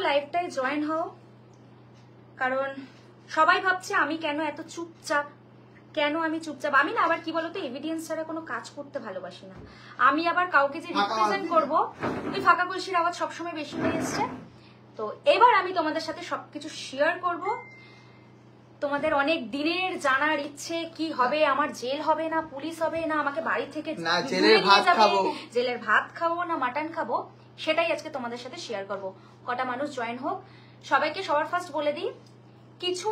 লাইভটায় join হও, কারণ সবাই ভাবছে আমি কেন এত চুপচাপ, কেন আমি চুপচাপ। আমি না আবার কি বলতো, এভিডেন্স ছাড়া কোনো কাজ করতে ভালোবাসি না। আমি আবার কাউকে যে রিপ্রেজেন্ট করবো, ওই ফাঁকা কলসির আওয়াজ সবসময় বেশি হয়ে এসছে। তো এবার আমি তোমাদের সাথে সবকিছু শেয়ার করব। তোমাদের অনেক দিনের জানার ইচ্ছে কি হবে, আমার জেল হবে না পুলিশ হবে না আমাকে বাড়ি থেকে জেলের ভাত খাবো না মাটন খাবো, সেটাই আজকে তোমাদের সাথে শেয়ার করব। কটা মানুষ জয়েন হোক। সবাইকে সবার ফার্স্ট বলে দিই, কিছু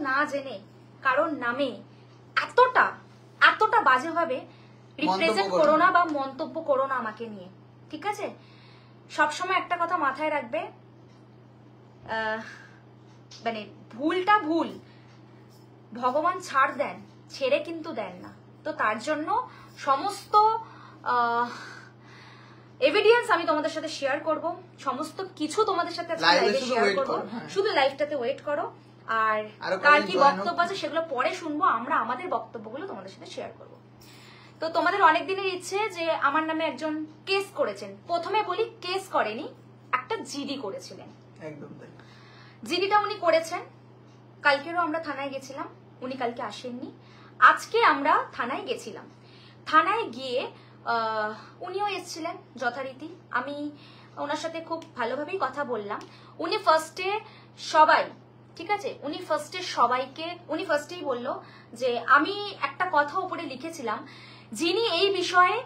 না জেনে কারণ নামে এতটা বাজেভাবে রিপ্রেজেন্ট করো না বা মন্তব্য করো না আমাকে নিয়ে, ঠিক আছে? সবসময় একটা কথা মাথায় রাখবে, মানে ভুলটা ভুল, ভগবান ছাড় দেন, ছেড়ে কিন্তু দেন না। তো তার জন্য সমস্ত এভিডেন্স আমি তোমাদের সাথে শেয়ার করব, সমস্ত কিছু তোমাদের সাথে লাইভে শেয়ার করব। শুধু লাইভটাতে ওয়েট করো, আর কার কি বক্তব্য আছে সেগুলো পরে শুনবো। আমরা আমাদের বক্তব্যগুলো তোমাদের সাথে শেয়ার করব। তো তোমাদের অনেক দিনের ইচ্ছে যে আমার নামে একজন কেস করেছেন। প্রথমে বলি, কেস করেনি, একটা জিডি করেছিলেন। একদম তাই। জিডিটা উনি করেছেন। কালকেরও আমরা থানায় গেছিলাম, উনি কালকে আসেননি। আজকে আমরা থানায় গেছিলাম। থানায় গিয়ে উনিও এসেছিলেন যথারীতি। আমি ওনার সাথে খুব ভালোভাবেই কথা বললাম। উনি ফার্স্টে সবাই, ঠিক আছে, উনি ফার্স্টেই বলল যে আমি একটা কথা উপরে লিখেছিলাম, যিনি এই বিষয়ে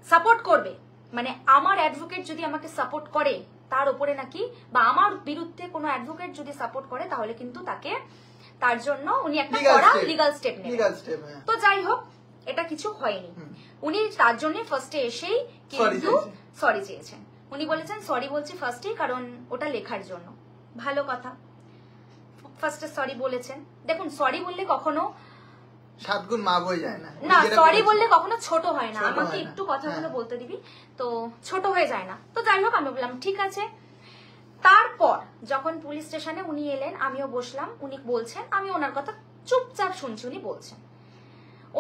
সাপোর্ট করবে, মানে আমার অ্যাডভোকেট যদি আমাকে সাপোর্ট করে তার উপরে নাকি, বা আমার বিরুদ্ধে কোনো অ্যাডভোকেট যদি সাপোর্ট করে তাহলে কিন্তু তাকে, তার জন্য উনি একটা কড়া লিগাল স্টেপ নেবেন। তো যাই হোক, এটা কিছু হয়নি। উনি তার জন্য ফার্স্টে এসেই কিন্তু সরি চেয়েছেন। উনি বলেছেন সরি বলছি ফার্স্টে, কারণ ওটা লেখার জন্য। ভালো কথা, ফার্স্টে সরি বলেছেন। দেখুন, সরি বললে কখনো 7 গুণ মাপ হয়ে যায় না, না সরি বললে কখনো ছোট হয় না। আমাকে একটু কথাগুলো বলতে দিবি, তো ছোট হয়ে যায় না। তো যাই হোক, আমি বললাম ঠিক আছে। তারপর যখন পুলিশ স্টেশনে উনি এলেন, আমিও বসলাম। উনি বলছেন, আমি ওনার কথা চুপচাপ শুনছি। উনি বলছেন,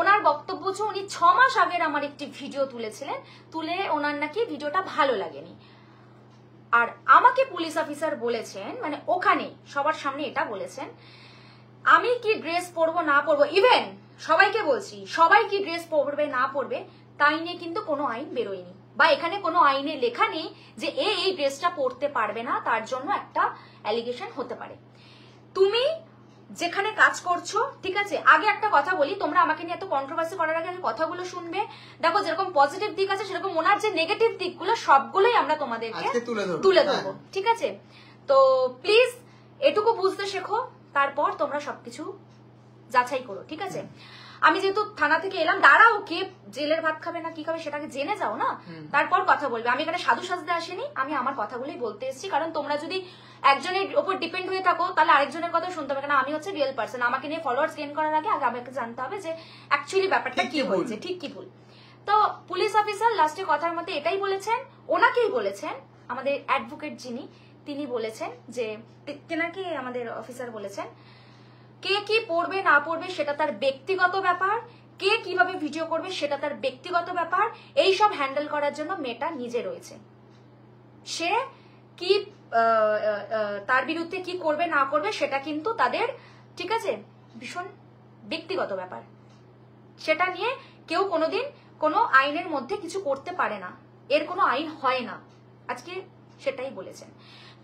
ওনার বক্তব্য হচ্ছে উনি 6 মাস আগের আমার একটি ভিডিও তুলেছিলেন, তুলে ওনার নাকি ভিডিওটা ভালো লাগেনি। আর আমাকে পুলিশ অফিসার বলেছেন, মানে ওখানে সবার সামনে এটা বলেছেন, আমি কি ড্রেস পরবো না পরবো, ইভেন সবাইকে বলছি, সবাই কি ড্রেস পরবে না পরবে তাই নিয়ে কিন্তু কোনো আইন বেরোয়নি, বা এখানে কোনো আইনে লেখা নেই যে এই ড্রেসটা পরতে পারবে না, তার জন্য একটা অ্যালিগেশন হতে পারে। তুমি যেখানে কাজ করছো, ঠিক আছে, আগে একটা কথা বলি, তোমরা আমাকে নিয়ে এত কন্ট্রোভার্সি করার আগে কথাগুলো শুনবে। দেখো, যেরকম পজিটিভ দিক আছে সেরকম ওনার যে নেগেটিভ দিকগুলো সবগুলোই আমরা তোমাদেরকে তুলে ধরবো, ঠিক আছে? তো প্লিজ এটুকু বুঝতে শেখো, তারপর তোমরা সবকিছু যাচাই করো, ঠিক আছে? আমি যেহেতু থানা থেকে এলাম, দাঁড়াও, কে জেলের ভাত খাবে না কি খাবে সেটাকে জেনে যাও না, তারপর কথা বলবে। আমি এখানে সাধু সাজতে আসিনি, আমি আমার কথাগুলোই বলতে এসেছি। কারণ তোমরা যদি একজনের উপর ডিপেন্ড হয়ে থাকো তাহলে আরেকজনের কথা শুনতে হবে। কারণ আমি হচ্ছে রিয়েল পার্সন, আমাকে নিয়ে ফলোয়ার্স গেইন করার আগে আমাকে জানতে হবে যে অ্যাকচুয়ালি ব্যাপারটা কি হয়েছে, ঠিক কি ভুল। তো পুলিশ অফিসার লাস্টে কথার মধ্যে এটাই বলেছেন, ওনাকেই বলেছেন, আমাদের অ্যাডভোকেট যিনি, তিনি বলেছেন যে, তেনাকে আমাদের অফিসার বলেছেন, কে কি পড়বে না পড়বে সেটা তার ব্যক্তিগত ব্যাপার, কে কিভাবে ভিডিও করবে সেটা তার ব্যক্তিগত ব্যাপার, এই সব হ্যান্ডেল করার জন্য মেয়েটা নিজে রয়েছে। সে কি তার বিরুদ্ধে কি করবে না করবে সেটা কিন্তু তাদের, ঠিক আছে, ভীষণ ব্যক্তিগত ব্যাপার। সেটা নিয়ে কেউ কোনোদিন কোনো আইনের মধ্যে কিছু করতে পারে না, এর কোনো আইন হয় না। আজকে সেটাই বলেছেন।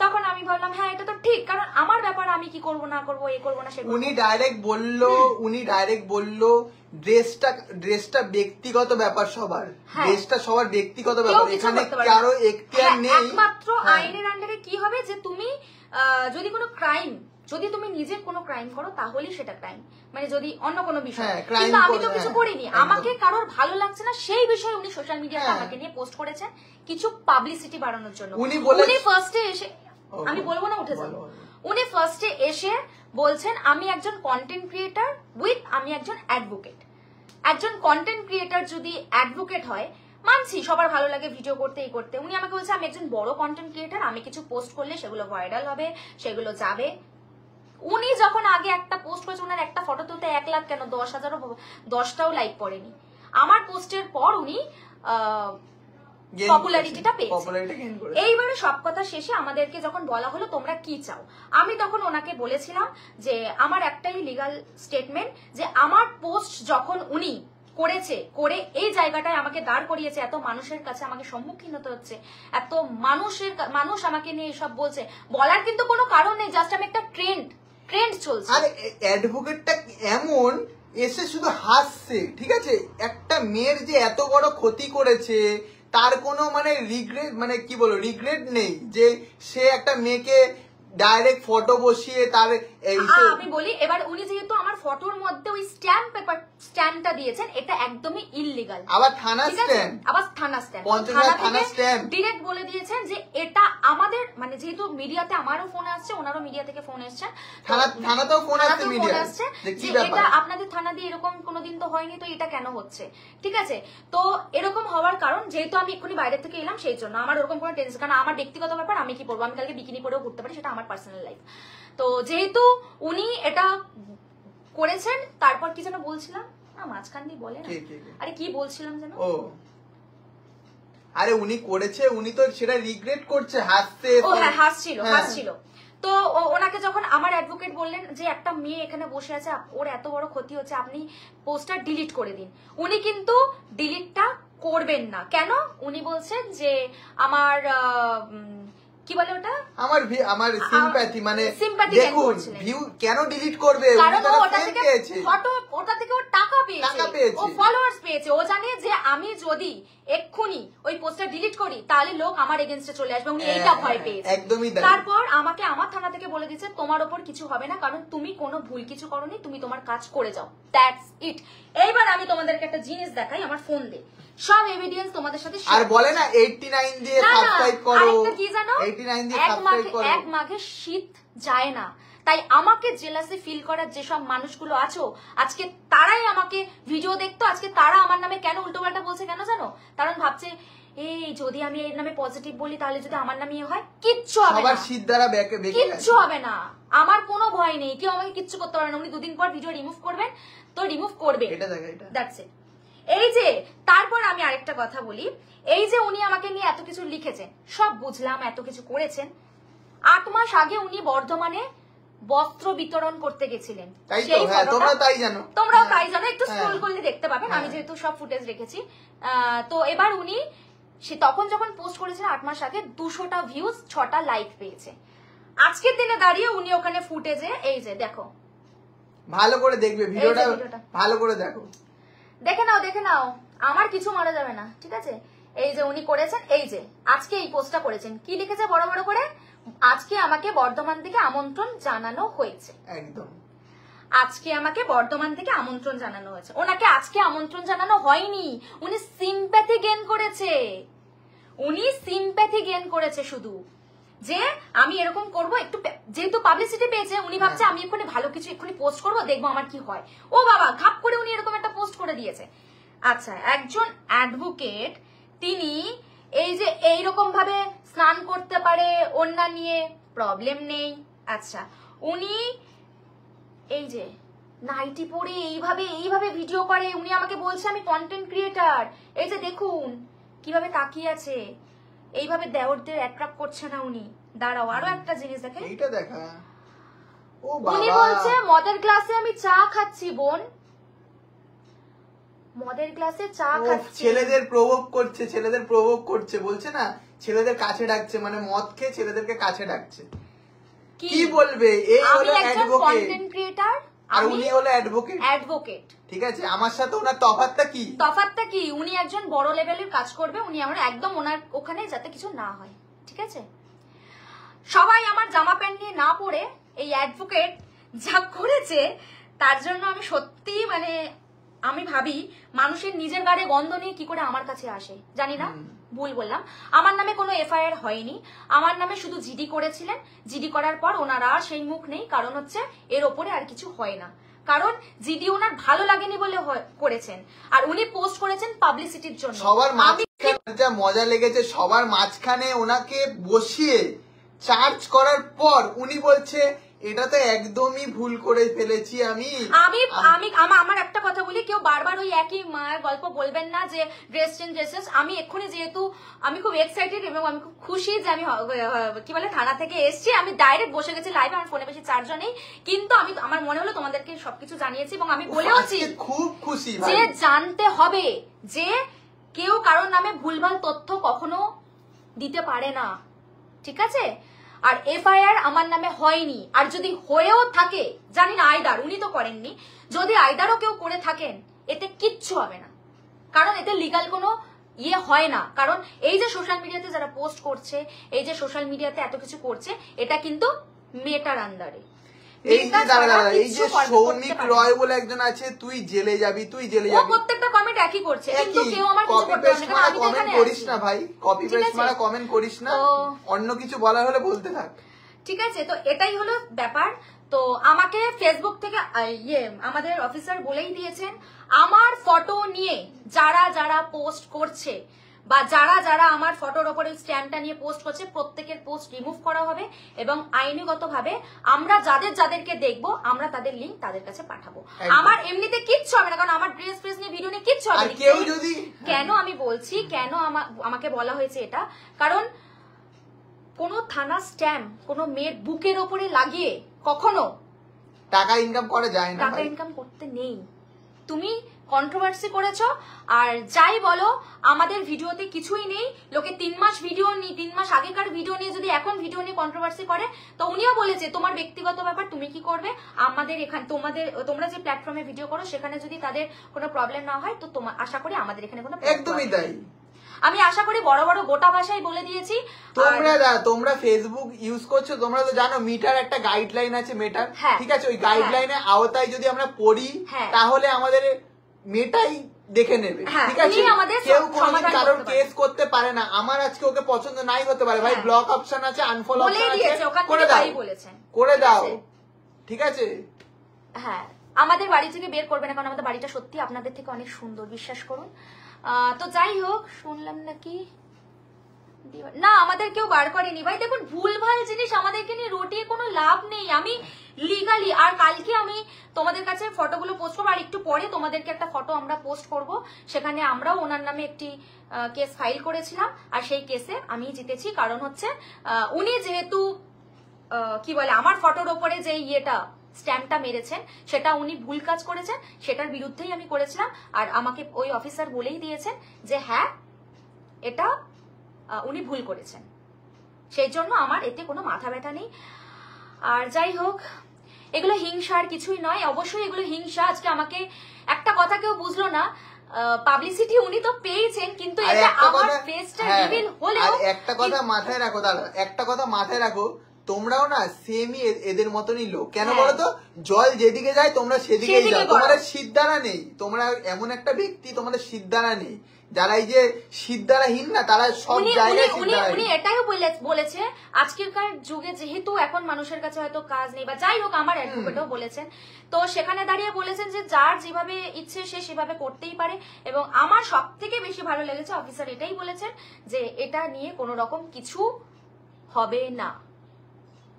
তখন আমি ভাবলাম হ্যাঁ এটা তো ঠিক, কারণ আমার ব্যাপার, আমি কি করব না করব, এ করব না সে। উনি ডাইরেক্ট বলল ড্রেসটা ব্যক্তিগত ব্যাপার সবার, ড্রেসটা সবার ব্যক্তিগত ব্যাপার, এখানে কারো এখতিয়ার নেই। একমাত্র আইনের আন্ডারে কি হবে যে তুমি যদি কোনো ক্রাইম, যদি তুমি নিজে কোনো ক্রাইম করো তাহলেই সেটা ক্রাইম, মানে যদি অন্য কোনো বিষয়। কিন্তু আমি তো কিছু করিনি, আমাকে কারোর ভালো লাগছে না সেই বিষয়ে উনি সোশ্যাল মিডিয়াতে আমাকে নিয়ে পোস্ট করেছেন কিছু পাবলিসিটি বাড়ানোর জন্য। উনি ফার্স্টে এসে, আমি বলবো না, উঠে যাবো, উনি ফার্স্টে এসে বলছেন আমি একজন কন্টেন্ট ক্রিয়েটার উইথ, আমি একজন অ্যাডভোকেট। একজন কন্টেন্ট ক্রিয়েটার যদি অ্যাডভোকেট হয়, মানছি সবার ভালো লাগে ভিডিও করতে, এই করতে। উনি আমাকে বলছে আমি একজন বড় কন্টেন্ট ক্রিয়েটার, আমি কিছু পোস্ট করলে সেগুলো ভাইরাল হবে, সেগুলো যাবে। উনি যখন আগে একটা পোস্ট করেছে, ওনার একটা ফটো তুলতে 1 লাখ কেন 10,000ও 10টাও লাইক পড়েনি। আমার পোস্টের পর উনি পপুলারিটিটা পেয়েছে। এইবারে সব কথা শেষে আমাদেরকে যখন বলা হলো তোমরা কি চাও, আমি তখন ওনাকে বলেছিলাম যে আমার একটাই লিগ্যাল স্টেটমেন্ট, যে আমার পোস্ট যখন উনি করেছে, করে এই জায়গাটায় আমাকে দাঁড় করিয়েছে, এত মানুষের কাছে আমাকে সম্মুখীন হতে হচ্ছে, এত মানুষ আমাকে নিয়ে এসব বলছে, বলার কিন্তু কোনো কারণ নেই, জাস্ট আমি একটা ট্রেন্ড চলছে। আরে অ্যাডভোকেটটা এমন এসে শুধু হাসছে, ঠিক আছে, একটা মেয়ের যে এত বড় ক্ষতি করেছে তার কোনো মানে রিগ্রেট, মানে কি বলো, রিগ্রেট নেই যে সে একটা মেয়েকে ডাইরেক্ট ফটো বসিয়ে তার আমি বলি, এবার উনি যেহেতু আমার ফটোর মধ্যে ওই স্ট্যাম্পটা দিয়েছেন, এটা একদমই ইললিগাল। আবার থানা স্ট্যাম্প ডিরেক্ট বলে দিয়েছেন যে এটা আমাদের, মানে যেহেতু মিডিয়াতে আমারও ফোন আসছে, ওনারও মিডিয়া থেকে ফোন এসছে, থানাতেও ফোন আসছে, মিডিয়া যে এটা আপনাদের থানা দিয়ে এরকম কোনোদিন তো হয়নি, তো এটা কেন হচ্ছে, ঠিক আছে। তো এরকম হওয়ার কারণ, যেহেতু আমি এক্ষুনি বাইরে থেকে এলাম, সেই জন্য আমার ওরকম কোনো টেনশন, কারণ আমার ব্যক্তিগত ব্যাপার, আমি কি পরবো, আমি কালকে বিকিনি পরেও ঘুরতে পারি, সেটা আমার পার্সোনাল লাইফ। তো যেহেতু উনি এটা করেছেন, তারপর কি যেন বলছিলাম না, মাঝখান দিয়ে বলে না, আরে কি বলছিলাম যেন, আরে উনি করেছে, উনি তো সেটা রিগ্রেট করছে, হাসছে, ও হ্যাঁ হাসছিল। তো ওনাকে যখন আমার অ্যাডভোকেট বললেন যে একটা মেয়ে এখানে বসে আছে, ওর এত বড় ক্ষতি হচ্ছে, আপনি পোস্টটা ডিলিট করে দিন, উনি কিন্তু ডিলিটটা করবেন না। কেন? উনি বলছেন যে আমার কি বলে ওটা, আমার সিম্প্যাথি, মানে দেখুন ভিউ কেন ডিলিট করবে, কারণ ওটা থেকে ফটো, ওটা থেকে ও টাকা পেয়েছে, ও ফলোয়ার্স পেয়েছে, ও জানে যে আমি যদি এক্ষুনি ওই পোস্টটা ডিলিট করি তাহলে লোক আমার এগেইনস্টে চলে আসবে, উনি এইটা ভয় পেয়েছে। একদমই। তারপর আমাকে আমার থানা থেকে বলে দিয়েছে তোমার ওপর কিছু হবে না, কারণ তুমি কোনো ভুল কিছু করোনি, তুমি তোমার কাজ করে যাও, দ্যাটস ইট। এইবার আমি তোমাদেরকে একটা জিনিস দেখাই, আমার ফোন দিয়ে সব এভিডেন্স তোমাদের সাথে আর বলে না 89 দিয়ে সাবস্ক্রাইব করো, আরেকটা কি জানো, 89 দিয়ে সাবস্ক্রাইব করো। এক মাঘে শীত যায় না, তাই আমাকে জেলাসি ফিল করার যেসব মানুষগুলো আছো, আজকে তারাই আমাকে ভিডিও দেখতো, আজকে তারা আমার নামে কেন উল্টোপাল্টা বলছে কেন জানো, কারণ ভাবছে এই যদি আমি এর নামে পজিটিভ বলি তাহলে যদি আমার নামে হয়, কিচ্ছু হবে না, সবার শীত দ্বারা কিচ্ছু হবে না, আমার কোনো ভয় নেই, কেউ আমাকে কিচ্ছু করতে পারবে না। উনি দুদিন পর ভিডিও রিমুভ করবেন, তো রিমুভ করবে, দ্যাটস ইট। এই যে তারপর আমি আরেকটা কথা বলি, এই যে উনি আমাকে নিয়ে এত কিছু লিখেছেন, সব বুঝলাম, এত কিছু করেছেন, 8 মাস আগে উনি বর্ধমানে বস্ত্র বিতরণ করতে গেছিলেন, তোমরাও তাই জানো, একটু স্ক্রল করলে দেখতে পাবেন, আমি যেহেতু সব ফুটেজ রেখেছি। তো এবার উনি তখন যখন পোস্ট করেছেন 8 মাস আগে, 200টা ভিউজ, 6টা লাইক পেয়েছে। আজকের দিনে দাঁড়িয়ে উনি ওখানে ফুটেজে, এই যে দেখো, ভালো করে দেখবে ভিডিওটা, ভালো করে দেখো, দেখে নাও, আমার কিছু মারা যাবে না, ঠিক আছে। এই যে উনি করেছেন, এই যে আজকে এই পোস্টটা করেছেন, কি লিখেছে বড় বড় করে, আজকে আমাকে বর্ধমান থেকে আমন্ত্রণ জানানো হয়েছে, একদম আজকে আমাকে বর্ধমান থেকে আমন্ত্রণ জানানো হয়েছে। ওনাকে আজকে আমন্ত্রণ জানানো হয়নি, উনি সিম্প্যাথি গেইন করেছে, শুধু যে আমি এরকম করব, একটু যেহেতু পাবলিসিটি পেয়েছে, উনি ভাবছে আমি এক্ষুনি ভালো কিছু এক্ষুনি পোস্ট করবো, দেখবো আমার কি হয়। ও বাবা, ঘাপ করে উনি এরকম একটা পোস্ট করে দিয়েছে। আচ্ছা, একজন অ্যাডভোকেট, তিনি এই যে এইরকম ভাবে স্নান করতে পারে, ওন্না নিয়ে প্রবলেম নেই। আচ্ছা, উনি এই যে নাইটি পরে এইভাবে ভিডিও করে, উনি আমাকে বলছে আমি কন্টেন্ট ক্রিয়েটার, এই যে দেখুন কিভাবে তাকিয়ে আছে, এইভাবে দেওরদের অ্যাট্রাক্ট করছে না উনি। দাঁড়াও, আরো একটা জিনিস দেখেন, এইটা দেখা, ও বাবা, উনি বলছে মদের গ্লাসে আমি চা খাচ্ছি, বোন, মদের গ্লাসে চা খাচ্ছি, ছেলেদের প্রভোগ করছে, বলছে না ছেলেদের কাছে ডাকছে, মানে মদ খেয়ে ছেলেদেরকে কাছে ডাকছে। কি বলবে, এই হলো কন্টেন্ট ক্রিয়েটার, আর উনি হলো অ্যাডভোকেট, ঠিক আছে। আমার সাথে ওনার তফাৎটা কি, উনি একজন বড় লেভেলের কাজ করবে, উনি আমার একদম ওনার ওখানে যাতে কিছু না হয়, ঠিক আছে। সবাই আমার জামা প্যান্ট নিয়ে না পরে এই অ্যাডভোকেট যা করেছে, তার জন্য আমি সত্যি, মানে আমি ভাবি মানুষের নিজের গাড়ে গন্ধ নিয়ে কি করে আমার কাছে আসে, জানি না, ভুল বললাম। আমার নামে কোনো এফআইআর হয়নি, আমার নামে শুধু জিডি করেছিলেন, জিডি করার পর ওনার আর সেই মুখ নেই, কারণ হচ্ছে এর ওপরে আর কিছু হয় না, কারণ জিডি ওনার ভালো লাগেনি বলে করেছেন, আর উনি পোস্ট করেছেন পাবলিসিটির জন্য। সবার মাঝখানে যা মজা লেগেছে, সবার মাঝখানে ওনাকে বসিয়ে চার্জ করার পর উনি বলছে এটা তো একদমই ভুল করে ফেলেছি আমি। আমার একটা কথা বলি, কেউ বারবার ওই একই মায়ের গল্প বলবেন না যে ড্রেসেস। আমি এক্ষুনি যেহেতু আমি খুব এক্সাইটেড এবং আমি খুব খুশি যে আমি কি বলে থানা থেকে এসেছি, আমি ডাইরেক্ট বসে গেছি লাইভে, আমার ফোনে বেশি চার্জও নেই, কিন্তু আমি আমার মনে হলো তোমাদেরকে সবকিছু জানিয়েছি এবং আমি বলেওছি খুব খুশি যে জানতে হবে যে কেউ কারোর নামে ভুলভাল তথ্য কখনো দিতে পারে না, ঠিক আছে? আর এফআইআর আমার নামে হয়নি, আর যদি হয়েও থাকে জানি না, আইদার উনি তো করেননি, যদি আইদারও কেউ করে থাকেন এতে কিচ্ছু হবে না, কারণ এতে লিগাল কোনো ইয়ে হয় না। কারণ এই যে সোশ্যাল মিডিয়াতে যারা পোস্ট করছে, এই যে সোশ্যাল মিডিয়াতে এত কিছু করছে, এটা কিন্তু মেটার আন্ডারে। এই যে দাঁড়া এই যে সৌমিক রয় বলে একজন আছে, তুই জেলে যাবি, তুই জেলে যাবি, প্রত্যেকটা কমেন্ট একই করছে, কিন্তু কেউ আমার কিছু কপি পেস্ট মারা কমেন্ট করিস না ভাই, কপি পেস্ট মারা কমেন্ট করিস না, অন্য কিছু বলার হলে বলতে থাক, ঠিক আছে? তো এটাই হলো ব্যাপার। তো আমাকে ফেসবুক থেকে আমাদের অফিসার বলেই দিয়েছেন, আমার ফটো নিয়ে যারা যারা পোস্ট করছে বা যারা যারা আমার ফটোর ওপরে স্ট্যাম্পটা নিয়ে পোস্ট করছে, প্রত্যেকের পোস্ট রিমুভ করা হবে এবং আইনিগতভাবে আমরা যাদেরকে দেখবো আমরা তাদের লিংক তাদের কাছে পাঠাবো। আমার এমনিতে কিচ্ছু হবে না, কারণ আমার ড্রেস ফ্রেস নিয়ে ভিডিও নিয়ে কিচ্ছু হবে না। কেন আমি বলছি, কেন আমাকে বলা হয়েছে এটা, কারণ কোন থানা স্ট্যাম্প কোন মেয়ের বুকের ওপরে লাগিয়ে কখনো টাকা ইনকাম করা যায় না, টাকা ইনকাম করতে নেই। তুমি কন্ট্রোভার্সি করেছো, আর যাই বলো আমাদের ভিডিওতে কিছুই নেই। লোকে 3 মাস ভিডিও নিয়ে, 3 মাস আগেকার ভিডিও নিয়ে যদি এখন ভিডিও নিয়ে কন্ট্রোভার্সি করে, তো উনিও বলেছে তোমার ব্যক্তিগত ব্যাপার, তুমি কি করবে, আমাদের এখানে তোমরা যে প্ল্যাটফর্মে ভিডিও করো সেখানে যদি তাদের কোনো প্রবলেম না হয়, তো আশা করি আমাদের এখানে কোনো একদমই তাই। আমি আশা করি বড় বড় গোটা ভাষায় বলে দিয়েছি। তোমরা ফেসবুক ইউজ করছো, তোমরা তো জানো মিটার একটা গাইডলাইন আছে, মেটার, ঠিক আছে? ওই গাইডলাইনের আওতায় যদি আমরা পড়ি তাহলে আমাদের মেটাই দেখে নেবে, ঠিক আছে? কেউ কোনোদিন কারোর কেস করতে পারে না। আমার আজকে ওকে পছন্দ নাই হতে পারে, ভাই ব্লক অপশন আছে, আনফলো অপশন আছে, করে দাও, ঠিক আছে? হ্যাঁ, আমাদের বাড়ি থেকে বের করবে না, কারণ আমাদের বাড়িটা সত্যি আপনাদের থেকে অনেক সুন্দর, বিশ্বাস করুন। তো যাই হোক, শুনলাম নাকি না আমাদের কেউ বার করেনি। ভাই দেখুন, ভুলভাল জিনিস আমাদেরকে নিয়ে রটিয়ে কোনো লাভ নেই। আমি লিগালি, আর কালকে আমি তোমাদের কাছে ফটোগুলো পোস্ট করবো, আর একটু পরে তোমাদেরকে একটা ফটো আমরা পোস্ট করব, সেখানে আমরাও ওনার নামে একটি কেস ফাইল করেছিলাম, আর সেই কেসে আমি জিতেছি। কারণ হচ্ছে উনি যেহেতু কি বলে আমার ফটোর ওপরে যে স্ট্যাম্পটা মেরেছেন, সেটা উনি ভুল কাজ করেছেন, সেটার বিরুদ্ধেই আমি করেছিলাম। আর আমাকে ওই অফিসার বলেই দিয়েছেন যে হ্যাঁ এটা উনি ভুল করেছেন, সেই জন্য আমার এতে কোনো মাথা ব্যথা নেই। আর যাই হোক, এগুলো হিংসা আর কিছুই নয়, অবশ্যই এগুলো হিংসা। আজকে আমাকে একটা কথা কেউ বুঝলো না, পাবলিসিটি উনি তো পেয়েছেন, কিন্তু এটা আমার ফেসটা রিভিল হলেও একটা কথা মাথায় রাখো দাদা, একটা কথা মাথায় রাখো, তোমরাও না সেমই এদের মতনই লোক। কেন বলতো, জল যেদিকে যায় তোমরা সেদিকেই যাও, তোমাদের সিদ্ধারা নেই। তোমরা এমন একটা ব্যক্তি, তোমাদের সিদ্ধারা নেই। যারা এই যে সিদ্ধারাহীন না, তারা সব জায়গায় উনি এটাই বলেছে, আজকেরকার যুগে যেহেতু এখন মানুষের কাছে হয়তো কাজ নেই, বা যাই হোক, আমার অ্যাডভোকেটও বলেছেন, তো সেখানে দাঁড়িয়ে বলেছেন যে যার যেভাবে ইচ্ছে সে সেভাবে করতেই পারে। এবং আমার সব থেকে বেশি ভালো লেগেছে, অফিসার এটাই বলেছেন যে এটা নিয়ে কোনো রকম কিছু হবে না,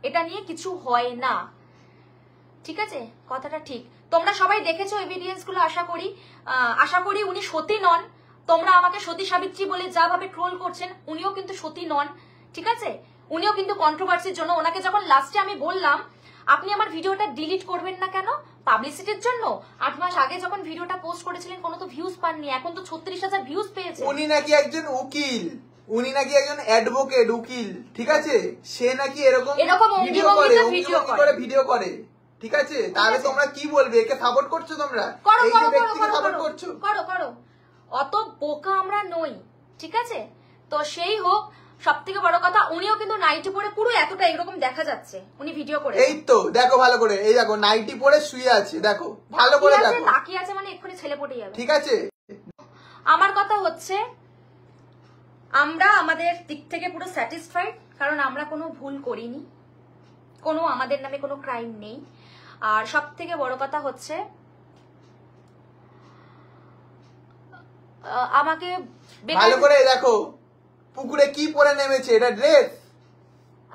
এটা নিয়ে কিছু হয় না, ঠিক আছে? কথাটা ঠিক। তোমরা সবাই দেখেছো এভিডেন্স গুলো, আশা করি উনি সতী নন। তোমরা আমাকে সতী সাবিত্রী বলে যা ভাবে ট্রোল করছেন, উনিও কিন্তু সতী নন, ঠিক আছে? উনিও কিন্তু কন্ট্রোভার্সির জন্য, ওনাকে যখন লাস্টে আমি বললাম আপনি আমার ভিডিওটা ডিলিট করবেন না কেন, পাবলিসিটির জন্য, 8 মাস আগে যখন ভিডিওটা পোস্ট করেছিলেন কোনো তো ভিউজ পাননি, এখন তো 36,000 ভিউজ পেয়েছে। উনি নাকি একজন উকিল, উনি নাকি একজন অ্যাডভোকেট, উকিল, ঠিক আছে? সে নাকি এরকম ভিডিও করে, ঠিক আছে? তাহলে তোমরা কি বলবে? একে সাপোর্ট করছো তোমরা? এই যে ব্যক্তিকে সাপোর্ট করছো, করো। অত বোকা আমরা নই, ঠিক আছে? তো সেই হোক, সব থেকে বড় কথা, উনিও কিন্তু নাইটি পরে পুরো এতটা এরকম দেখা যাচ্ছে, উনি ভিডিও করে। এই তো দেখো ভালো করে, এই দেখো নাইটি পরে শুয়ে আছে, দেখো ভালো করে দেখো, তাকিয়ে আছে, মানে এক্ষুনি ছেলে পড়ে যাবে, ঠিক আছে? আমার কথা হচ্ছে আমরা আমাদের দিক থেকে পুরো স্যাটিসফাইড, কারণ আমরা কোনো ভুল করিনি, কোনো আমাদের নামে কোনো ক্রাইম নেই। আর সব থেকে বড় কথা হচ্ছে আমাকে ভালো করে দেখো পুকুরে কি পরে নেমেছে, এটা ড্রেস।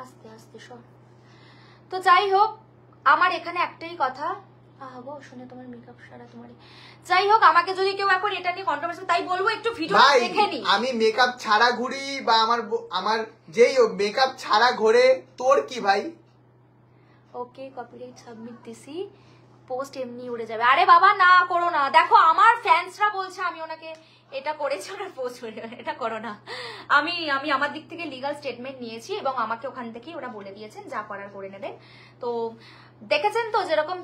আস্তে আস্তে সব। তো যাই হোক, আমার এখানে একটাই কথা, গো শুনে তোমার মেকআপ সারা তোমার, যাই হোক আমাকে যদি কেউ এখন এটা নিয়ে কন্ট্রোভার্সি, তাই বলবো একটু ভিডিও দেখে নি। আমি মেকআপ ছাড়া ঘুরি বা আমার যেই মেকআপ ছাড়া ঘোরে, তোর কি ভাই? ওকে কপিরাইট সাবমিট দিছি, পোস্ট এমনি উড়ে যাবে। আরে বাবা না করো না, দেখো আমার ফ্যান্সরা বলছে আমি ওনাকে এটা করেছি, ওনার পোস্ট উড়ে যাবে, এটা করো না। আমি আমার দিক থেকে লিগাল স্টেটমেন্ট নিয়েছি এবং আমাকে ওখান থেকেই ওরা বলে দিয়েছেন যা করার করে নেবেন। তো দেখেছেন তো যেরকম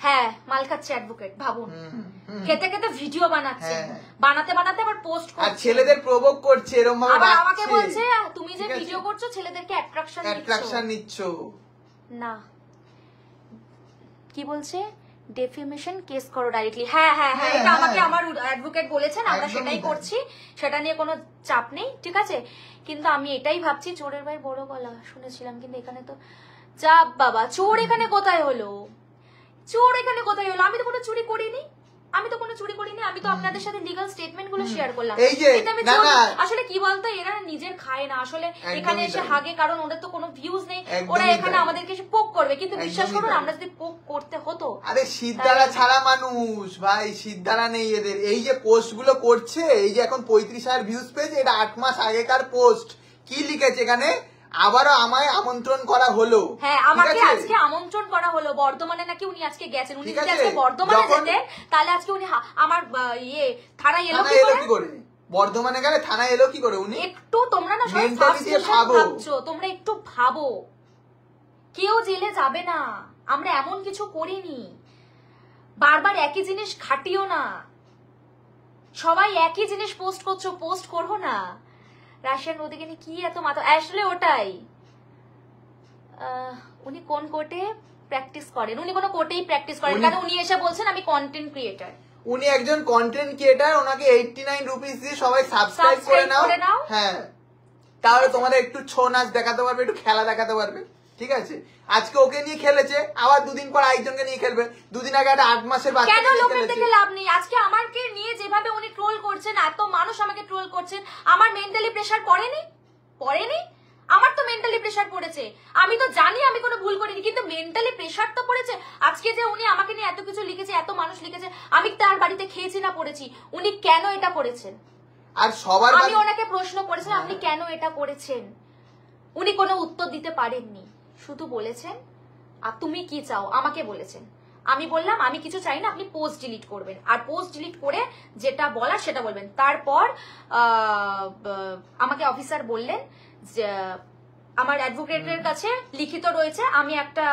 হ্যাঁ মাল খাচ্ছে অ্যাডভোকেট, ভাবুন খেতে খেতে ভিডিও বানাচ্ছে, বানাতে বানাতে আবার পোস্ট করছে, আর ছেলেদের প্রভোগ করছে এরকম ভাবে, আবার আমাকে বলছে তুমি যে ভিডিও করছো ছেলেদেরকে অ্যাট্রাকশন নিচ্ছ। না কি বলছে, ডেফেমেশন কেস করো ডাইরেক্টলি। হ্যাঁ হ্যাঁ হ্যাঁ, এটা আমাকে আমার অ্যাডভোকেট বলেছেন, আমরা সেটাই করছি, সেটা নিয়ে কোনো চাপ নেই, ঠিক আছে। কিন্তু আমি এটাই ভাবছি, চোরের ভাই বড় গলা শুনেছিলাম, কিন্তু এখানে তো চাপ বাবা, চোর এখানে কোথায় হলো, চোর এখানে কোথায় হলো? আমি তো কোনো চুরি করিনি, আমি তো কোনো চুরি করিনি, আমি তো আপনাদের সাথে লিগ্যাল স্টেটমেন্ট গুলো শেয়ার করলাম। আসলে কি বলতো, এরা নিজের খায় না আসলে, এখানে এসে হাগে, কারণ ওদের তো কোনো ভিউজ নেই, ওরা এখানে আমাদেরকে এসে পোক করবে, কিন্তু বিশ্বাস করুন আমরা যদি পোক করতে হতো, আরে সিদ্ধারা ছাড়া মানুষ ভাই, সিদ্ধারা নেই এদের। এই যে পোস্ট গুলো করছে, এই যে এখন 35,000 ভিউজ পেয়েছে, এটা 8 মাস আগেকার পোস্ট। কি লিখেছে এখানে, আবারও আমায় আমন্ত্রণ করা হলো। হ্যাঁ আমাকে আজকে আমন্ত্রণ করা হলো, বর্ধমানে নাকি উনি আজকে গেছেন, উনি যদি আজকে বর্ধমানে যেতেন তাহলে আজকে উনি আমার থানায় এলো কি করে? বর্ধমানে গেলে থানায় এলো কি করে উনি? একটু তোমরা না সবাই ভাবছো, তোমরা একটু ভাবো, কেউ জেলে যাবে না, আমরা এমন কিছু করিনি, বারবার একই জিনিস ঘাটিও না, সবাই একই জিনিস পোস্ট করছো, পোস্ট করো না। রাশিয়ান ওদিকে নিয়ে কি এত মাথা, আসলে ওটাই। উনি কোন কোর্টে প্র্যাকটিস করেন? উনি কোনো কোর্টেই প্র্যাকটিস করেন, কারণ উনি এসে বলছেন আমি কন্টেন্ট ক্রিয়েটার। উনি একজন কন্টেন্ট ক্রিয়েটার, ওনাকে 89 রুপিস দিয়ে সবাই সাবস্ক্রাইব করে নাও। হ্যাঁ, তাহলে তোমাদের একটু ছৌ নাচ দেখাতে পারবে, একটু খেলা দেখাতে পারবে, ঠিক আছে। আজকে ওকে নিয়ে খেলেছে, আবার দুদিন পর আরেকজনকে নিয়ে খেলবে, দুদিন আগে একটা 8 মাসের বাচ্চা কেন লোকের দেখে লাভ নেই। আজকে আমাকে নিয়ে যেভাবে উনি ট্রোল করছেন, এত মানুষ আমাকে ট্রোল করছেন, আমার মেন্টালি প্রেসার পড়েনি? আমার তো মেন্টালি প্রেসার পড়েছে, আমি তো জানি আমি কোনো ভুল করিনি, কিন্তু মেন্টালি প্রেসার তো পড়েছে। আজকে যে উনি আমাকে নিয়ে এত কিছু লিখেছে, এত মানুষ লিখেছে, আমি তার বাড়িতে খেয়েছি না পড়েছি, উনি কেন এটা করেছেন? আর সবার আমি ওনাকে প্রশ্ন করেছিলাম আপনি কেন এটা করেছেন, উনি কোনো উত্তর দিতে পারেননি, শুধু বলেছেন আর তুমি কি চাও আমাকে বলেছেন। আমি বললাম আমি কিছু চাই না, আপনি পোস্ট ডিলিট করবেন, আর পোস্ট ডিলিট করে যেটা বলার সেটা বলবেন। তারপর আমাকে অফিসার বললেন যে আমার অ্যাডভোকেটের কাছে লিখিত রয়েছে, আমি একটা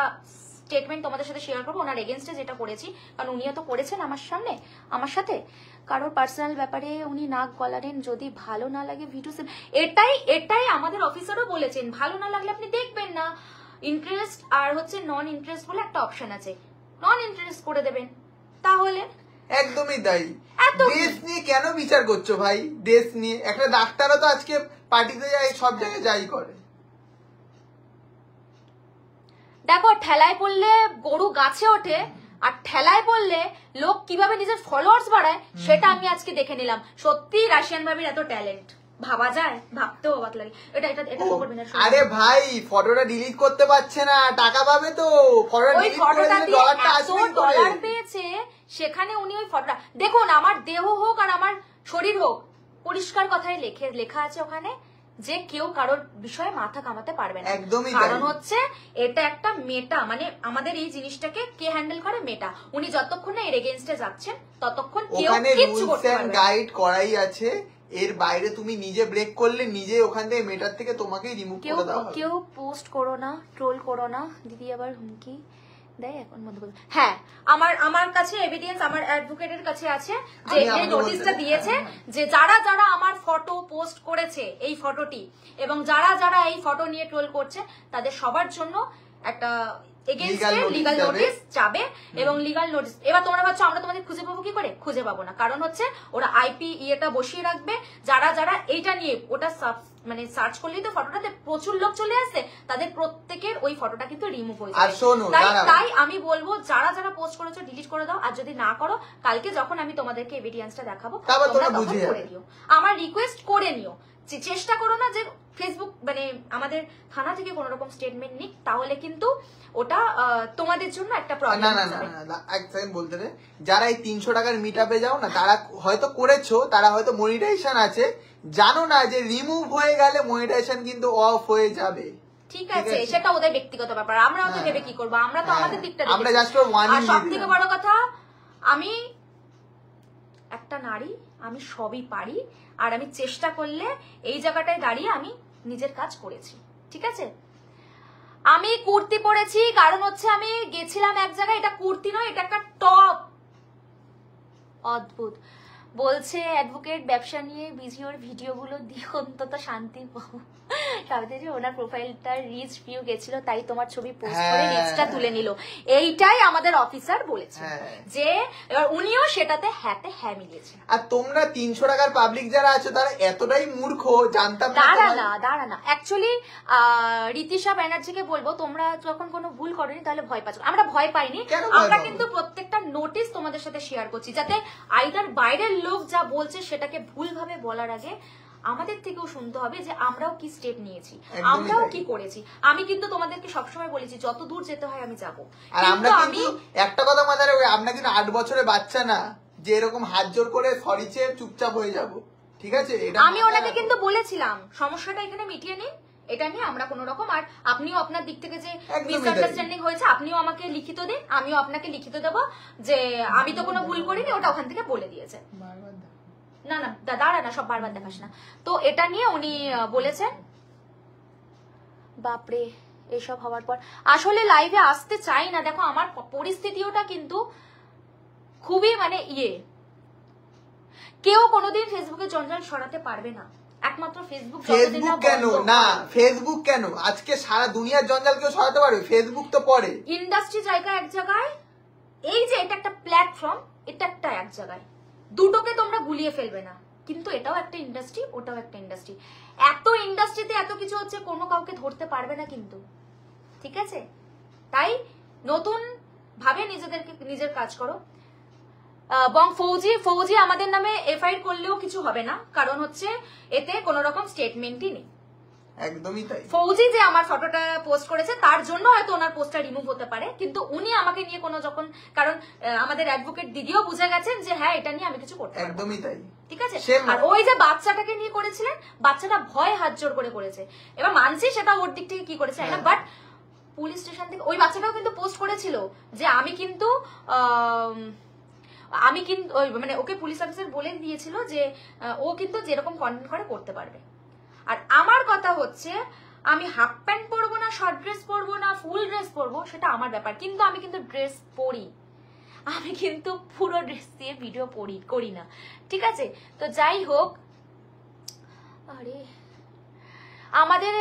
স্টেটমেন্ট তোমাদের সাথে শেয়ার করবো ওনার এগেনস্টে যেটা করেছি, কারণ উনিও তো করেছেন আমার সাথে, কারোর পার্সোনাল ব্যাপারে উনি নাক গলারেন, যদি ভালো না লাগে ভিডিও এটাই আমাদের অফিসারও বলেছেন, ভালো না লাগলে আপনি দেখবেন না। ইন্টারেস্ট আর হচ্ছে নন ইন্টারেস্ট বলে একটা অপশন আছে, নন ইন্টারেস্ট করে দেবেন, তাহলে একদমই তাই। দেশ নিয়ে কেন বিচার করছো ভাই? দেশ নিয়ে একটা ডাক্তারও তো আজকে পার্টিতে যায়, সব জায়গায় যাই করে। দেখো ঠেলায় পড়লে গরু গাছে ওঠে, আর ঠেলায় পড়লে লোক কিভাবে নিজের ফলোয়ার্স বাড়ায় সেটা আমি আজকে দেখে নিলাম। সত্যি রাশিয়ান ভাবির এত ট্যালেন্ট, ভাবা যায়, ভাবতেও অবাক লাগে। এটা এটা এটা করবেন না। আরে ভাই ফটোটা ডিলিট করতে পারছে না, টাকা পাবে তো। ফটোটা ডিলিট করে দিলে ডলারটা আসবে কি করে? ডলার পেয়েছে সেখানে উনি ওই ফটোটা দেখুন, আমার দেহ হোক আর আমার শরীর হোক, পরিষ্কার কথায় লেখা আছে ওখানে যে কেউ কারোর বিষয়ে মাথা কামাতে পারবে না। একদমই কারণ হচ্ছে এটা একটা মেটা, মানে আমাদের এই জিনিসটাকে কে হ্যান্ডেল করে? মেটা। উনি যতক্ষণ না এর এগেইনস্টে যাচ্ছেন ততক্ষণ কেউ কিছু করতে পারবে না। গাইড করাই আছে, এর বাইরে তুমি নিজে ব্রেক করলে নিজে ওখান থেকে মেটার থেকে তোমাকেই রিমুভ করে দাও। কেউ পোস্ট করো না, ট্রোল করো না, দিদি আবার হুমকি দেয় এখন বন্ধ করো। হ্যাঁ আমার কাছে এভিডেন্স আমার অ্যাডভোকেটের কাছে আছে যে এই নোটিশটা দিয়েছে যে যারা যারা আমার ফটো পোস্ট করেছে এই ফটোটি, এবং যারা যারা এই ফটো নিয়ে ট্রোল করছে, তাদের সবার জন্য একটা এগেইনস্টে লিগ্যাল নোটিশ যাবে। এবং লিগ্যাল নোটিশ এবার তোমরা ভাবছো আমরা তোমাদের খুঁজে পাবো কি করে? খুঁজে পাবো না, কারণ হচ্ছে ওরা আইপি ইয়েটা বসিয়ে রাখবে, যারা যারা এইটা নিয়ে ওটা মানে সার্চ করলেই তো ফটোটাতে প্রচুর লোক চলে আসে, তাদের প্রত্যেকের ওই ফটোটা কিন্তু রিমুভ হয়ে যাবে। তাই আমি বলবো যারা যারা পোস্ট করেছো ডিলিট করে দাও, আর যদি না করো কালকে যখন আমি তোমাদেরকে এভিডেন্সটা দেখাবো তোমরা তখন করে দিও, আমার রিকোয়েস্ট করে নিও। চেষ্টা করো না যে ফেসবুক মানে আমাদের থানা থেকে কোনো রকম স্টেটমেন্ট নিক, তাহলে কিন্তু ওটা তোমাদের জন্য একটা প্রবলেম। না না না না, এক সেকেন্ড বলতে দে। যারা এই 300 টাকার মিটআপে যাও না, তারা হয়তো করেছো, তারা হয়তো মনিটাইজেশন আছে, জানো না যে রিমুভ হয়ে গেলে মনিটাইজেশন কিন্তু অফ হয়ে যাবে। ঠিক আছে, সেটা ওদের ব্যক্তিগত ব্যাপার, আমরা ওদের ভেবে কি করবো, আমরা তো আমাদের দিকটা দেখি। আমরা জাস্ট ওয়ার্নিং আর সবথেকে বড় কথা, আমি একটা নারী, আমি সবই পারি, আর আমি চেষ্টা করলে এই জায়গাটায় দাঁড়িয়ে আমি নিজের কাজ করেছি। ঠিক আছে, আমি কুর্তি পরেছি কারণ হচ্ছে আমি গেছিলাম এক জায়গায়, এটা কুর্তি নয়, এটা একটা টপ। অদ্ভুত বলছে অ্যাডভোকেট ব্যবসা নিয়ে বিজি, ওর ভিডিওগুলো দিয়ে অন্তত শান্তি পাবো। সাবিত্রী, ওনার প্রোফাইলটার রিচ ভিউ গেছিল, তাই তোমার ছবি পোস্ট করে রিচটা তুলে নিল, এইটাই আমাদের অফিসার বলেছে, যে এবার উনিও সেটাতে হ্যাতে হ্যাঁ মিলিয়েছে। আর তোমরা 300 টাকার পাবলিক যারা আছো তারা এতটাই মূর্খ, জানতাম না। দাঁড়া না, অ্যাকচুয়ালি রীতিশা ব্যানার্জিকে বলবো, তোমরা যখন কোনো ভুল করনি তাহলে ভয় পাচ্ছ। আমরা ভয় পাইনি, আমরা কিন্তু প্রত্যেকটা নোটিশ তোমাদের সাথে শেয়ার করছি, যাতে আইদার বাইরের লোক যা বলছে সেটাকে ভুলভাবে বলার আগে আমাদের থেকেও শুনতে হবে যে আমরাও কি স্টেপ নিয়েছি, আমরাও কি করেছি। আমি কিন্তু তোমাদেরকে সবসময় বলেছি যত দূর যেতে হয় আমি যাবো। আর আমরা কিন্তু একটা কথা মাথায় রাখবে, আমরা কিন্তু 8 বছরের বাচ্চা না যে এরকম হাত জোর করে সরি চেয়ে চুপচাপ হয়ে যাব। ঠিক আছে, আমি ওনাকে কিন্তু বলেছিলাম সমস্যাটা এখানে মিটিয়ে নিন, এটা নিয়ে আমরা কোন রকম, আর আপনিও আপনার দিক থেকে যে মিসআন্ডারস্ট্যান্ডিং হয়েছে আপনিও আমাকে লিখিত দিন, আমিও আপনাকে লিখিত দেবো যে আমি তো কোনো ভুল করিনি, ওটা ওখান থেকে বলে দিয়েছে। না না দাঁড়া না, সব বারবার দেখাস না। তো এটা নিয়ে উনি বলেছেন। বাপরে, এসব হওয়ার পর আসলে লাইভে আসতে চাই না। দেখো আমার পরিস্থিতিওটা কিন্তু খুবই মানে কেউ কোনোদিন ফেসবুকে জঞ্জাল সরাতে পারবে না, একমাত্র ফেসবুক। কেন না, ফেসবুক কেন, আজকে সারা দুনিয়ার জঞ্জাল কেউ সরাতে পারবে, ফেসবুক তো পরে। ইন্ডাস্ট্রি জায়গা এক জায়গায়, এই যে এটা একটা প্ল্যাটফর্ম, এটা একটা এক জায়গায়, দুটোকে তোমরা গুলিয়ে ফেলবে না। কিন্তু এটাও একটা ইন্ডাস্ট্রি, ওটাও একটা ইন্ডাস্ট্রি। এত ইন্ডাস্ট্রিতে এত কিছু হচ্ছে, কোনো কাউকে ধরতে পারবে না কিন্তু। ঠিক আছে, তাই নতুন ভাবে নিজের কাজ করো। এবং ফৌজি আমাদের নামে এফআইআর করলেও কিছু হবে না, কারণ হচ্ছে এতে কোনো রকম স্টেটমেন্টই নেই। একদমই তাই। ফৌজি যে আমার ফটোটা পোস্ট করেছে তার জন্য হয়তো ওনার পোস্টটা রিমুভ হতে পারে, কিন্তু উনি আমাকে নিয়ে কোনো যখন, কারণ আমাদের অ্যাডভোকেট দিদিও বুঝে গেছেন যে হ্যাঁ এটা নিয়ে আমি কিছু করতে পারবো। একদমই তাই। ঠিক আছে, আর ওই যে বাচ্চাটাকে নিয়ে করেছিলেন, বাচ্চাটা ভয় হাত জোর করে করেছে। এবার মানছি সেটা ওর দিক থেকে কি করেছে না, বাট পুলিশ স্টেশন থেকে ওই বাচ্চাটাও কিন্তু পোস্ট করেছিল যে আমি কিন্তু মানে ওকে পুলিশ অফিসার বলে দিয়েছিল যে ও কিন্তু যেরকম কন্টেন্ট করে করতে পারবে। আর আমার কথা হচ্ছে আমি হাফ প্যান্ট পরবো না, শর্ট ড্রেস পরবো না, ফুল ড্রেস পরবো, সেটা আমার ব্যাপার, কিন্তু আমি কিন্তু ড্রেস পরি, আমি কিন্তু পুরো ড্রেস দিয়ে ভিডিও করি না। ঠিক আছে, তো যাই হোক, আরে আমাদের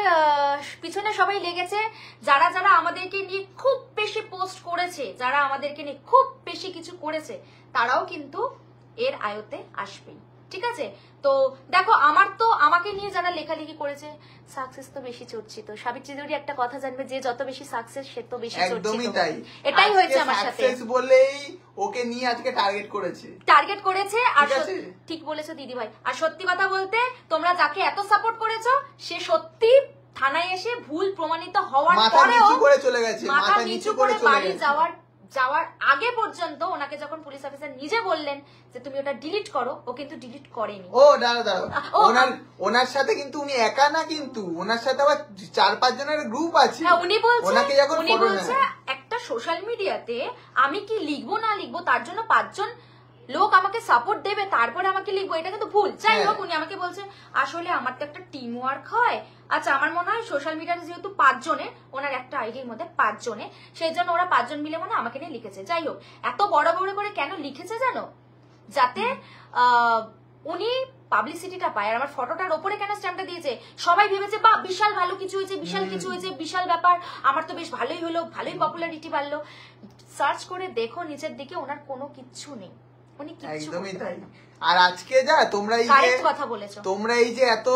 পিছনে সবাই লেগেছে, যারা যারা আমাদেরকে নিয়ে খুব বেশি পোস্ট করেছে, যারা আমাদেরকে নিয়ে খুব বেশি কিছু করেছে, তারাও কিন্তু এর আয়তে আসবেই। ঠিক আছে, তো দেখো আমাকে নিয়ে যারা লেখালেখি করেছে, সাকসেস তো বেশি চর্চিত। সাবিত্রী দেবী একটা কথা জানবে, যে যত বেশি সাকসেস সে তো বেশি চর্চিত। একদমই তাই, এটাই হয়েছে আমার সাথে। সাকসেস বলেই ওকে নিয়ে আজকে টার্গেট করেছে। আর ঠিক বলেছো দিদি ভাই, আর সত্যি কথা বলতে তোমরা যাকে এত সাপোর্ট করেছো সে সত্যি থানায় এসে ভুল প্রমাণিত হওয়ার পরেও মাথা নিচু করে চলে গেছে, মাথা নিচু করে বাড়ি যাওয়ার আগে পর্যন্ত ওনাকে যখন পুলিশ অফিসার নিজে বললেন যে তুমি ওটা ডিলিট করো, ও কিন্তু ডিলিট করেনি। ও দাঁড়া, ওনার সাথে কিন্তু উনি একা না, কিন্তু ওনার সাথে আবার 4-5 জনের গ্রুপ আছে। উনি বলছে একটা সোশ্যাল মিডিয়াতে আমি কি লিখবো না লিখবো তার জন্য 5 জন লোক আমাকে সাপোর্ট দেবে, তারপরে আমাকে লিখবো, এটা কিন্তু ভুল। যাই হোক, উনি আমাকে বলছে আসলে আমার তো একটা টিম ওয়ার্ক হয়। আচ্ছা, আমার মনে হয় সোশ্যাল মিডিয়াতে যেহেতু 5 জনে, ওনার একটা আইডির মধ্যে 5 জনে, সেই জন্য ওরা 5 জন মিলে মনে আমাকে নিয়ে লিখেছে। যাই হোক, এত বড় বড় করে কেন লিখেছে জানো? যাতে উনি পাবলিসিটিটা পায়। আর আমার ফটোটার ওপরে কেন স্ট্যাম্পটা দিয়েছে, সবাই ভেবেছে বা বিশাল ভালো কিছু হয়েছে, বিশাল কিছু হয়েছে, বিশাল ব্যাপার, আমার তো বেশ ভালোই হলো, ভালোই পপুলারিটি বাড়লো। সার্চ করে দেখো নিচের দিকে, ওনার কোনো কিচ্ছু নেই, উনি কিচ্ছু একদমই তাই। আর আজকে যা তোমরা এই যে এত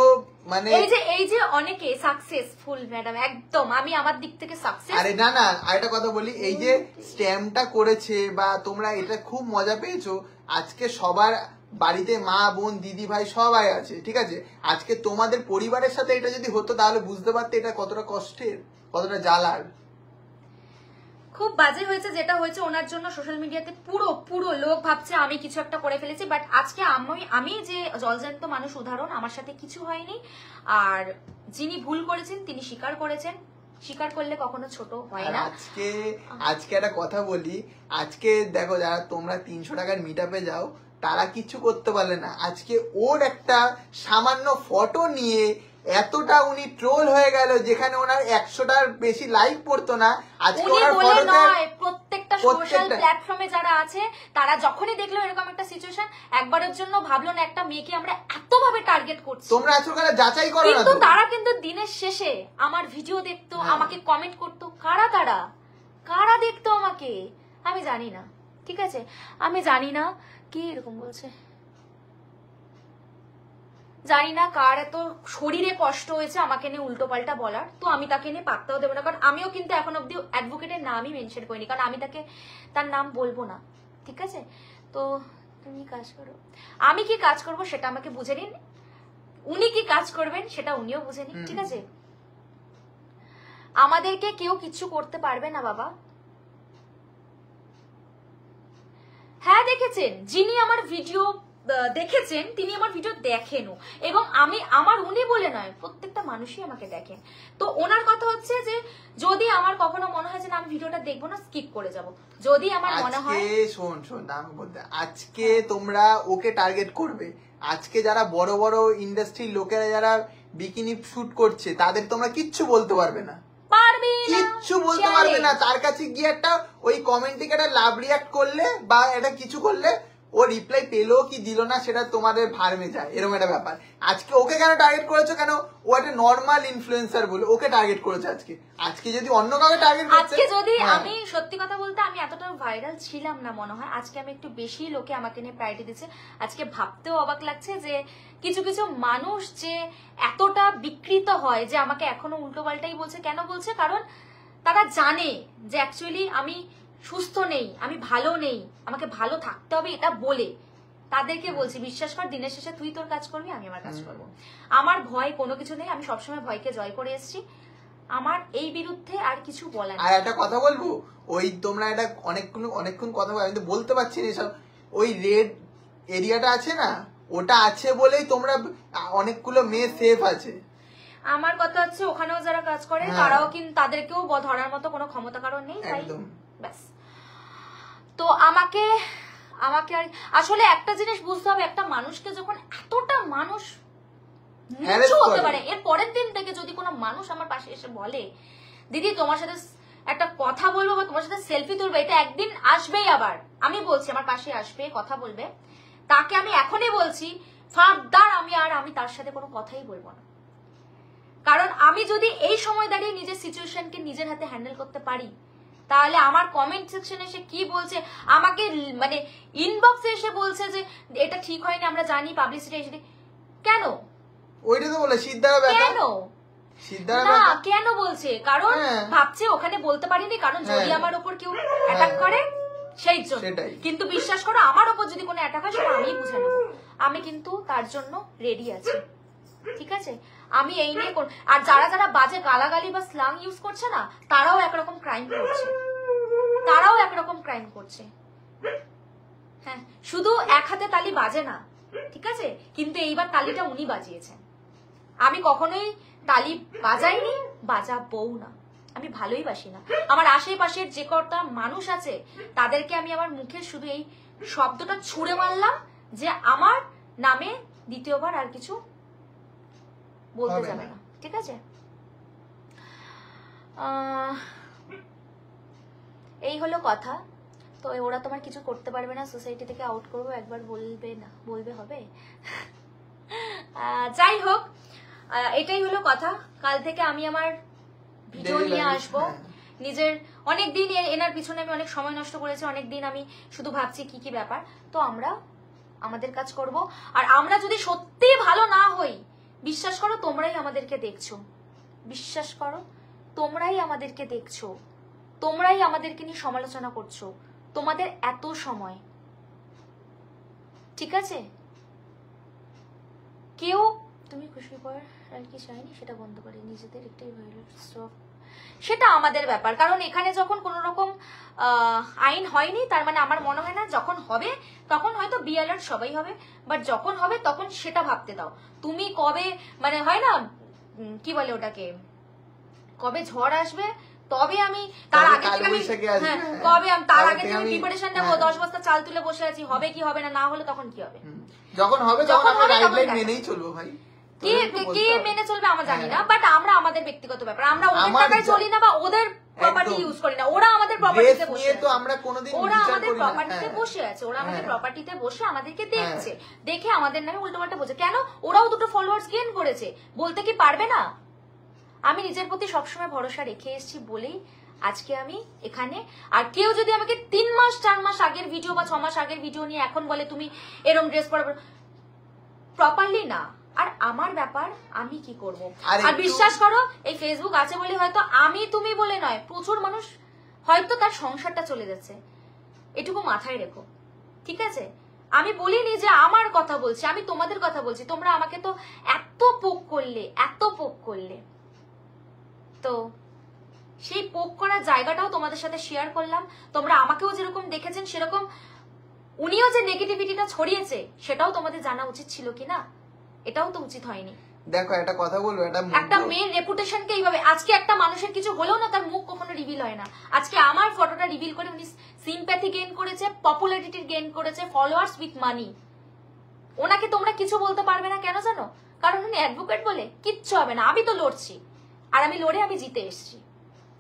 মানে এই যে অনেকে সাকসেসফুল ম্যাডাম, একদম আমি আমার দিক থেকে সাকসেস। আরে না না, আরেকটা কথা বলি, এই যে স্ট্যাম্পটা করেছে বা তোমরা এটা খুব মজা পেয়েছো, আজকে সবার বাড়িতে মা বোন দিদি ভাই সবাই আছে, ঠিক আছে? আজকে তোমাদের পরিবারের সাথে এটা যদি হতো তাহলে বুঝতে পারতে এটা কতটা কষ্টের, কতটা জ্বালার। খুব বাজে হয়েছে যেটা হয়েছে ওনার জন্য। সোশ্যাল মিডিয়াতে পুরো পুরো লোক ভাবছে আমি কিছু একটা করে ফেলেছি, বাট আজকে আমি যে জলজান্ত মানুষ উদাহরণ, আমার সাথে কিছু হয়নি। আর যিনি ভুল করেছেন তিনি স্বীকার করেছেন, স্বীকার করলে কখনো ছোট হয় না। আজকে একটা কথা বলি, আজকে দেখো যারা তোমরা 300 টাকার মিটআপে যাও তারা কিছু করতে পারলে না। আজকে ওর একটা সামান্য ফটো নিয়ে এতটা উনি ট্রোল হয়ে গেল, যেখানে ওনার 100টার বেশি লাইক পড়তো না। আজকে ওনার ফটোতে প্রত্যেকটা সোশ্যাল প্ল্যাটফর্মে যারা আছে তারা যখনই দেখলো এরকম একটা সিচুয়েশন, একবারের জন্য ভাবলো না একটা মেয়েকে আমরা এতভাবে টার্গেট করছি। তোমরা আজকে যাচাই করো না, কিন্তু তারা কিন্তু দিনের শেষে আমার ভিডিও দেখতো, আমাকে কমেন্ট করতো। কারা দেখতো আমাকে আমি জানি না, ঠিক আছে? আমি জানি না কি এরকম বলছে, জানি না কার এত শরীরে কষ্ট হয়েছে আমাকে নিয়ে উল্টো পাল্টা বলার। তো আমি তাকে নিয়ে পাত্তাও দেবো না, কারণ আমিও কিন্তু এখন অব্দি অ্যাডভোকেটের নামই মেনশন করিনি, কারণ আমি তার নাম বলবো না, ঠিক আছে? তো তুমি কাজ করো, আমি কি কাজ করব সেটা আমাকে বুঝে নিন, উনি কি কাজ করবেন সেটা উনিও বুঝে নিন, ঠিক আছে? আমাদেরকে কেউ কিছু করতে পারবে না বাবা। হ্যাঁ দেখেছেন, যিনি আমার ভিডিও দেখেছেন তিনি আমার ভিডিও দেখেনও, এবং উনি বলে নয়, প্রত্যেকটা মানুষই আমাকে দেখেন। তো ওনার কথা হচ্ছে যে যদি আমার কখনো মনে হয় যে না আমি ভিডিওটা দেখবো না, স্কিপ করে যাব। যদি আমার মনে হয় শোন আমি বলতে, আজকে তোমরা ওকে টার্গেট করবে। আজকে যারা বড় বড় ইন্ডাস্ট্রির লোকেরা যারা বিকিনি শুট করছে তাদের তোমরা কিচ্ছু বলতে পারবে না, কিচ্ছু বলতে পারবে না। তার কাছে গিয়ে একটা ওই কমেন্টে একটা লাভ রিয়াক্ট করলে বা এটা কিছু করলে ও রিপ্লাই পেলো কি দিল না সেটা তোমাদের ভার্মে যায়, এরকম একটা ব্যাপার। আজকে ওকে কেন টার্গেট করেছো? কেন ও একটা নর্মাল ইনফ্লুয়েন্সার বলে ওকে টার্গেট করেছে। আজকে যদি অন্য কাউকে টার্গেট করতে, আজকে যদি আমি সত্যি কথা বলতে আমি এতটা ভাইরাল ছিলাম না মনে হয়, আজকে আমি একটু বেশি লোকে আমাকে নিয়ে প্রায়োরিটি দিচ্ছে। আজকে ভাবতেও অবাক লাগছে যে কিছু কিছু মানুষ যে এতটা বিকৃত হয় যে আমাকে এখনো উল্টো পাল্টাই বলছে। কেন বলছে? কারণ তারা জানে যে অ্যাকচুয়ালি আমি সুস্থ নেই, আমি ভালো নেই, আমাকে ভালো থাকতে হবে এটা বলে তাদেরকে বলছি বিশ্বাস কর দিনের শেষে তুই তোর কাজ করবি, আমি আমার কাজ করবো। আমার ভয় কোনো কিছু নেই, আমি সবসময় ভয়কে জয় করে এসেছি। আমার এই বিরুদ্ধে আর কিছু বলার। আর একটা কথা বলবো, ওই তোমরা এটা অনেকক্ষণ কথা বলে আমি তো বলতে পারছি না এসব। ওই রেড এরিয়াটা আছে না, ওটা আছে বলেই তোমরা অনেকগুলো মেয়ে সেফ আছে। আমার কথা হচ্ছে ওখানেও যারা কাজ করে তারাও কিন্তু তাদেরকেও ধরার মতো কোনো ক্ষমতা কারণ নেই, তাই ব্যাস। তো আমাকে আর আসলে একটা জিনিস বুঝতে হবে, একটা মানুষকে যখন এতটা মানুষ নিচু হতে পারে, এর পরের দিন থেকে যদি কোনো মানুষ আমার পাশে এসে বলে দিদি তোমার সাথে একটা কথা বলবো বা তোমার সাথে সেলফি তুলবো, এটা একদিন আসবেই। আবার আমি বলছি আমার পাশে আসবে, কথা বলবে, তাকে আমি এখনই বলছি ফার্দার আমি তার সাথে কোনো কথাই বলবো না। কারণ আমি যদি এই সময় দাঁড়িয়ে নিজের সিচুয়েশনকে নিজের হাতে হ্যান্ডেল করতে পারি, তাহলে আমার কমেন্ট সেকশনে এসে কি বলছে, আমাকে মানে ইনবক্সে এসে বলছে যে এটা ঠিক হয়নি, আমরা জানি পাবলিসিটি এসে, কেন? ওইটা তো বলে সিদ্ধারা ব্যাপার, কেন না কেন বলছে? কারণ ভাবছে ওখানে বলতে পারিনি, কারণ যদি আমার উপর কেউ অ্যাটাক করে সেই জন্য। কিন্তু বিশ্বাস করো আমার উপর যদি কোনো অ্যাটাক হয় সেটা আমি বুঝে নেবো, আমি কিন্তু তার জন্য রেডি আছি, ঠিক আছে? আমি এই নিয়ে আর যারা বাজে গালাগালি বা স্ল্যাং ইউজ করছে না, তারাও একরকম ক্রাইম করছে, হ্যাঁ। শুধু এক হাতে তালি বাজে না, ঠিক আছে? কিন্তু এইবার তালিটা উনি বাজিয়েছেন। আমি কখনোই তালি বাজাইনি, বাজাবও না। আমি ভালোই বাসি না। আমার আশেপাশের যে কটা মানুষ আছে তাদেরকে আমি আমার মুখে শুধু এই শব্দটা ছুঁড়ে মারলাম যে আমার নামে দ্বিতীয়বার আর কিছু বলতে যাবে না, ঠিক আছে? এই হলো কথা। তো ওরা তোমার কিছু করতে পারবে না, সোসাইটি থেকে আউট করবো একবার বলবে হবে। যাই হোক, এটাই হলো কথা। কাল থেকে আমি আমার ভিডিও নিয়ে আসবো। নিজের অনেকদিন এনার পিছনে আমি অনেক সময় নষ্ট করেছি, অনেকদিন আমি শুধু ভাবছি কি কি ব্যাপার। তো আমরা আমাদের কাজ করব। আর আমরা যদি সত্যি ভালো না হই, বিশ্বাস করো তোমরাই আমাদেরকে দেখছো, বিশ্বাস করো তোমরাই আমাদেরকে দেখছো, তোমরাই আমাদেরকে নিয়ে সমালোচনা করছো, তোমাদের এত সময়, ঠিক আছে? কেউ তুমি খুশির পর আর কি চাইনি সেটা বন্ধ করে নিজেদের একটাই ভায়োলেট স্টপ, সেটা আমাদের ব্যাপার। কারণ এখানে যখন কোনো রকম আইন হয়নি, তার মানে আমার মনে হয় না যখন হবে তখন হয়তো বি অ্যালার্ট সবাই হবে, বাট যখন হবে তখন সেটা ভাবতে দাও। তুমি কবে মানে হয় না কি বলে ওটাকে, কবে ঝড় আসবে তবে আমি তার আগে থেকে আমি কবে তার আগে থেকে আমি প্রিপারেশন নেবো, 10 বস্তা চাল তুলে বসে আছি, হবে কি হবে না, না হলে তখন কি হবে, যখন হবে তখন আমরা গাইডলাইন মেনেই চলবো ভাই। কি মেনে চলবে আমরা জানি না, বাট আমরা আমাদের ব্যক্তিগত ব্যাপার, আমরা ওদের টাকায় চলি না বা ওদের প্রপার্টি ইউজ করি না, ওরা আমাদের প্রপার্টিতে বসে আছে, আমরা কোনোদিন ওরা আমাদের প্রপার্টিতে বসে আছে, ওরা আমাদের প্রপার্টিতে বসে আমাদেরকে দেখছে, দেখে আমাদের নামে উল্টোপাল্টা বলছে। কেন? ওরাও দুটো ফলোয়ার্স গেইন করেছে, বলতে কি পারবে না? আমি নিজের প্রতি সবসময় ভরসা রেখে এসেছি বলেই আজকে আমি এখানে। আর কেউ যদি আমাকে 3 মাস 4 মাস আগের ভিডিও বা 6 মাস আগের ভিডিও নিয়ে এখন বলে তুমি এরকম ড্রেস পরা, প্রপারলি না। আর আমার ব্যাপার আমি কি করব। আর বিশ্বাস করো এই ফেসবুক আছে বলে হয়তো আমি তুমি বলে নয়, প্রচুর মানুষ হয়তো তার সংসারটা চলে যাচ্ছে, এটুকু মাথায় রেখো, ঠিক আছে? আমি বলিনি যে আমার কথা বলছি, আমি তোমাদের কথা বলছি। তোমরা আমাকে তো এত পোক করলে, এত পোক করলে, তো সেই পোক করার জায়গাটাও তোমাদের সাথে শেয়ার করলাম। তোমরা আমাকেও যেরকম দেখেছেন সেরকম উনিও যে নেগেটিভিটিটা ছড়িয়েছে সেটাও তোমাদের জানা উচিত ছিল কিনা, এটাও তো উচিত হয়নি। দেখো একটা কথা বলবো, একটা মেয়ের রেপুটেশনকে এইভাবে, আজকে একটা মানুষের কিছু হলেও না তার মুখ কখনো রিভিল হয় না, আজকে আমার ফটোটা রিভিল করে উনি সিম্প্যাথি গেইন করেছে, পপুলারিটি গেইন করেছে, ফলোয়ার্স উইথ মানি। ওনাকে তোমরা কিছু বলতে পারবে না, কেন জানো? কারণ উনি অ্যাডভোকেট বলে কিচ্ছু হবে না। আমি তো লড়ছি, আর আমি লড়ে আমি জিতে এসেছি,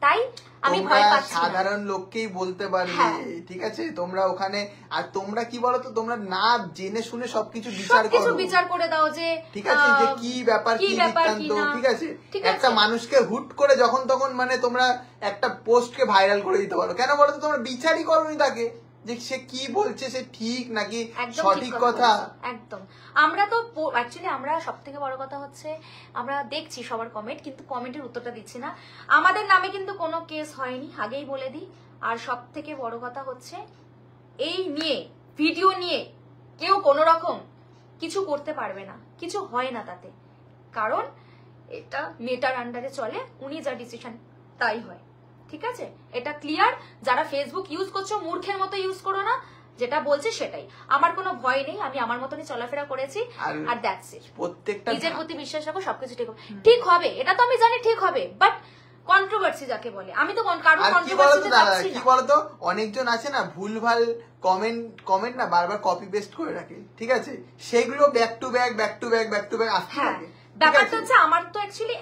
তাই আমি ভয় পাচ্ছি না। সাধারণ লোককেই বলতে পারবে, ঠিক আছে? তোমরা ওখানে, আর তোমরা কি বলতো, তোমরা না জেনে শুনে সবকিছু বিচার করে দাও যে ঠিক আছে, যে কি ব্যাপার কি বৃত্তান্ত, ঠিক আছে? একটা মানুষকে হুট করে যখন তখন মানে তোমরা একটা পোস্টকে ভাইরাল করে দিতে পারো, কেন বলতো? তোমরা বিচারই করোনি তাকে যে সে কি বলছে, সে ঠিক নাকি সঠিক কথা। একদম। আমরা তো অ্যাকচুয়ালি আমরা সবথেকে বড় কথা হচ্ছে আমরা দেখছি সবার কমেন্ট, কিন্তু কমেন্টের উত্তরটা দিচ্ছি না। আমাদের নামে কিন্তু কোনো কেস হয়নি, আগেই বলে দিই। আর সবথেকে বড় কথা হচ্ছে এই নিয়ে ভিডিও নিয়ে কেউ কোনো রকম কিছু করতে পারবে না, কিছু হয় না তাতে, কারণ এটা মেটার আন্ডারে চলে, উনি যা ডিসিশন তাই হয়, ঠিক আছে? এটা ক্লিয়ার। যারা ফেসবুক ইউজ করছো মূর্খের মতো ইউজ করো না, যেটা বলছি সেটাই। আমার কোনো ভয় নেই, আমি আমার মতনই চলাফেরা করেছি, আর দ্যাটস ইট। প্রত্যেকটা নিজের প্রতি বিশ্বাস রাখো, সবকিছু ঠিক হবে, এটা তো আমি জানি ঠিক হবে, বাট কন্ট্রোভার্সি যাকে বলে, আমি তো কারণ কন্ট্রোভার্সিতে যাচ্ছি না। কি বলতো, অনেকজন আছে না ভুলভাল কমেন্ট না বারবার কপি পেস্ট করে রাখে, ঠিক আছে? সেগুলো ব্যাক টু ব্যাক আসতে থাকে। ব্যাপারটা হচ্ছে আমার তো অ্যাকচুয়ালি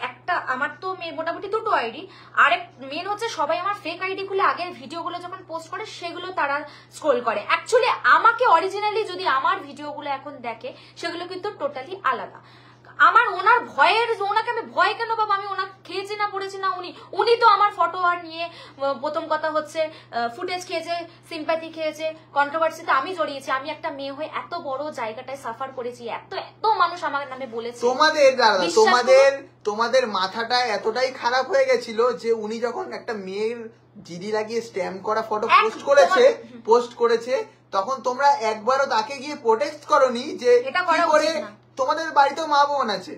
আমার তো মোটামুটি 2টো আইডি, আরেক মেন হচ্ছে সবাই আমার ফেক আইডি খুলে আগের ভিডিওগুলো যখন পোস্ট করে সেগুলো তারা স্ক্রোল করে। অ্যাকচুয়ালি আমাকে অরিজিনালি যদি আমার ভিডিওগুলো এখন দেখে সেগুলো কিন্তু টোটালি আলাদা। আমার ওনার ভয়ের, ওনাকে আমি ভয় কেন পাবো? আমি ওনাকে খেয়েছি না পড়েছি না, উনি তো আমার ফটো আর নিয়ে প্রথম কথা হচ্ছে ফুটেজ খেয়েছে, সিম্প্যাথি খেয়েছে, কন্ট্রোভার্সিতে আমি জড়িয়েছি। আমি একটা মেয়ে হয়ে এত বড় জায়গাটায় সাফার করেছি, এত মানুষ আমার নামে বলেছে। তোমাদের মাথাটা এতটাই খারাপ হয়ে গেছিল যে উনি যখন একটা মেয়ের জিডি লাগিয়ে স্ট্যাম্প করা ফটো পোস্ট করেছে তখন তোমরা একবারও তাকে গিয়ে প্রোটেক্ট করোনি যে কি করে তোমাদের বাড়িতেও মা বোন আছে,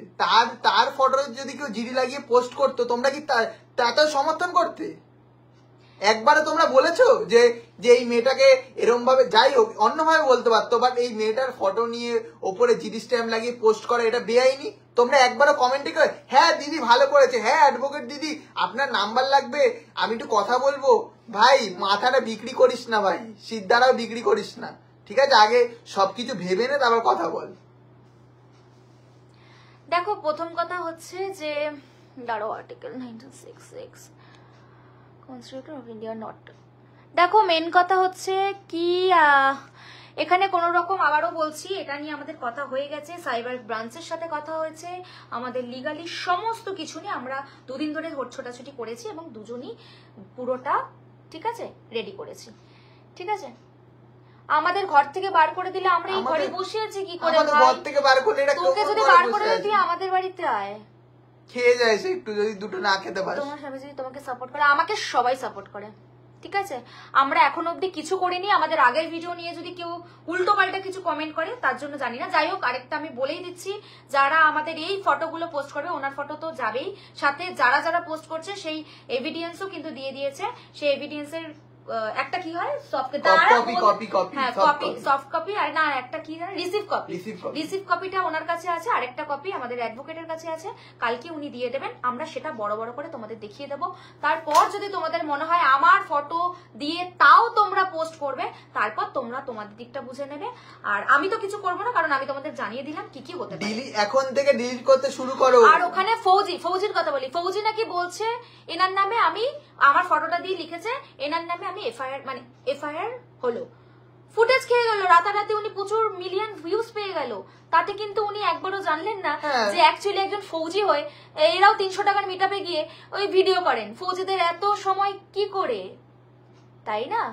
তার ফটো যদি কেউ জিডি লাগিয়ে পোস্ট করতো তোমরা কি তাতে সমর্থন করতে? একবারে তোমরা বলেছো যে এই মেয়েটাকে এরকম ভাবে, যাই হোক অন্যভাবে বলতে পারতো, বাট এই মেয়েটার ফটো নিয়ে ওপরে জিডি স্ট্যাম্প লাগিয়ে পোস্ট করা এটা বেআইনি? তোমরা একবারও কমেন্টে করে হ্যাঁ দিদি ভালো করেছে, হ্যাঁ অ্যাডভোকেট দিদি আপনার নাম্বার লাগবে, আমি একটু কথা বলবো। ভাই মাথাটা বিক্রি করিস না ভাই, সিদ্ধারাও বিক্রি করিস না, ঠিক আছে? আগে সবকিছু ভেবে নে তারপর কথা বল। দেখো প্রথম কথা হচ্ছে যে দাঁড়ো, article 1966 constitution of India not. দেখো মেন কথা হচ্ছে কি, এখানে কোনো রকম, আবারও বলছি, এটা নিয়ে আমাদের কথা হয়ে গেছে, সাইবার ব্রাঞ্চের সাথে কথা হয়েছে, আমাদের লিগালি সমস্ত কিছু নিয়ে আমরা 2 দিন ধরে ছোটাছুটি করেছি এবং দুজনই পুরোটা ঠিক আছে রেডি করেছি, ঠিক আছে? আমাদের ঘর থেকে বার করে দিলে আমরা এই ঘরে বসে আছি কি করে? ঘর থেকে বার করে তোকে যদি বার করে দিই আমাদের বাড়িতে আয়, খেয়ে যায় সে একটু, যদি দুটো না খেতে পারে। তোমার স্বামী যদি তোমাকে সাপোর্ট করে, আমাকে সবাই সাপোর্ট করে, ঠিক আছে, আমরা এখন অব্দি কিছু করিনি। আমাদের আগের ভিডিও নিয়ে যদি কেউ উল্টো পাল্টা কিছু কমেন্ট করে তার জন্য জানি না। যাই হোক, আরেকটা আমি বলেই দিচ্ছি, যারা আমাদের এই ফটোগুলো পোস্ট করবে ওনার ফটো তো যাবেই, সাথে যারা যারা পোস্ট করছে সেই এভিডেন্সও কিন্তু দিয়ে দিয়েছে। সেই এভিডেন্সের একটা কি হয়, সফট কপি, আর না একটা কি রিসিভ কপিটা ওনার কাছে আছে, আরেকটা কপি আমাদের অ্যাডভোকেটের কাছে আছে। কালকে উনি দিয়ে দেবেন, আমরা সেটা বড় বড় করে তোমাদের দেখিয়ে দেবো। তারপর যদি তোমাদের মনে হয় আমার ফটো দিয়ে তাও তোমরা পোস্ট করবে, তারপর তোমরা তোমাদের দিকটা বুঝে নেবে। আর আমি তো কিছু করবো না, কারণ আমি তোমাদের জানিয়ে দিলাম কি কি হতে পারে। এখন থেকে ডিলিট করতে শুরু করো। আর ওখানে ফৌজির কথা বলি, ফৌজি নাকি বলছে এনার নামে, আমি আমার ফটোটা দিয়ে লিখেছে এনার নামে আমি এফআইআর হলো, ফুটেজ খেয়ে গেল, রাতারাতি উনি প্রচুর মিলিয়ন ভিউজ পেয়ে গেল। তাতে কিন্তু উনি একবারও জানলেন না যে অ্যাকচুয়ালি একজন ফৌজি হয়ে এরাও 300 টাকার মিটআপে গিয়ে ওই ভিডিও করেন। ফৌজিদের এত সময় কি করে, তাই না?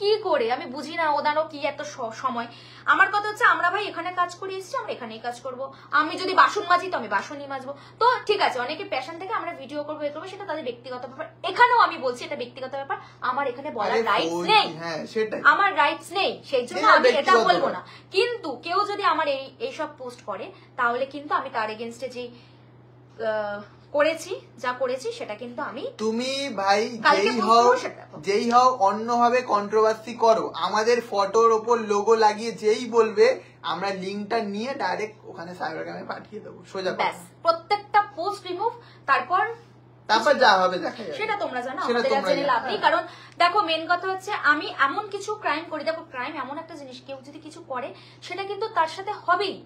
কি করে আমি বুঝি না, ওনারও কি এত সময়। আমার কথা হচ্ছে, আমরা ভাই এখানে কাজ করে এসেছি, আমরা এখানেই কাজ করব। আমি যদি বাসন মাজি তো আমি বাসনই মাজবো। তো ঠিক আছে, অনেকে প্যাশন থেকে আমরা ভিডিও করবো, এ করবো, সেটা তাদের ব্যক্তিগত ব্যাপার। এখানেও আমি বলছি এটা ব্যক্তিগত ব্যাপার, আমার এখানে বলার রাইটস নেই, আমার রাইটস নেই, সেই জন্য আমি এটা বলবো না। কিন্তু কেউ যদি আমার এইসব পোস্ট করে, তাহলে কিন্তু আমি তার এগেনস্টে যে করেছি, যা করেছি সেটা কিন্তু আমি, তুমি ভাই যেই হও অন্যভাবে কন্ট্রোভার্সি করো, আমাদের ফটোর ওপর লোগো লাগিয়ে যেই বলবে, আমরা লিংকটা নিয়ে ডাইরেক্ট ওখানে সাইবার ক্রাইমে পাঠিয়ে দেবো সোজা। ব্যাস, প্রত্যেকটা পোস্ট রিমুভ, তারপর যা হবে দেখা যাবে, সেটা তোমরা জানো, আমাদের জেনে লাভ নেই। কারণ দেখো, মেন কথা হচ্ছে আমি এমন কিছু ক্রাইম করি, দেখো ক্রাইম এমন একটা জিনিস, কেউ যদি কিছু করে সেটা কিন্তু তার সাথে হবেই,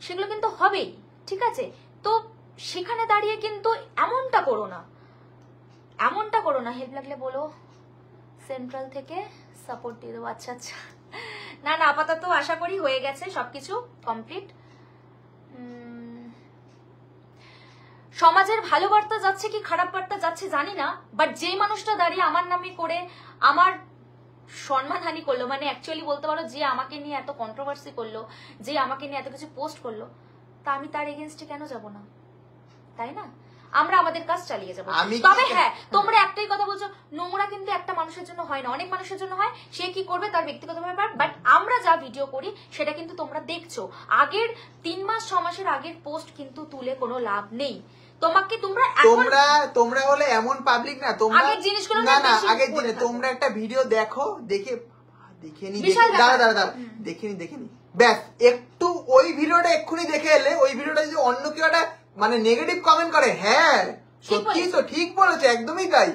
সেগুলো কিন্তু হবেই, ঠিক আছে? তো সেখানে দাঁড়িয়ে কিন্তু এমনটা করো না। হেল্প লাগলে বলো, সেন্ট্রাল থেকে সাপোর্ট দিয়ে দেবো। আচ্ছা আচ্ছা, না আপাতত আশা করি হয়ে গেছে সবকিছু কমপ্লিট। সমাজের ভালো বার্তা যাচ্ছে কি খারাপ বার্তা যাচ্ছে জানি না, বাট যে মানুষটা দাঁড়িয়ে আমার নামে করে আমার সম্মানহানি করলো, মানে অ্যাকচুয়ালি বলতে পারো যে আমাকে নিয়ে এত কন্ট্রোভার্সি করলো, যে আমাকে নিয়ে এত কিছু পোস্ট করলো, তা আমি তার এগেনস্টে কেন যাব না, তাই না? আমরা আমাদের কাজ চালিয়ে যাবো। তবে হ্যাঁ, তোমরা একটাই কথা বলছো, নোংরা কিন্তু একটা মানুষের জন্য হয় না, অনেক মানুষের জন্য হয়, সে কি করবে তার ব্যক্তিগত ব্যাপার। বাট আমরা যা ভিডিও করি সেটা কিন্তু তোমরা দেখছো। আগের 3 মাস 6 মাসের আগের পোস্ট কিন্তু তুলে কোনো লাভ নেই। তোমরা হলে এমন পাবলিক না, তোমরা আগের জিনিসগুলো না আগের দিনে তোমরা একটা ভিডিও দেখো, দেখে দেখেনি ব্যাস, একটু ওই ভিডিওটা এক্ষুনি দেখে এলে, ওই ভিডিওটা যদি অন্য কেউ একটা মানে নেগেটিভ কমেন্ট করে, হ্যাঁ সত্যি তো ঠিক বলেছে, একদমই তাই।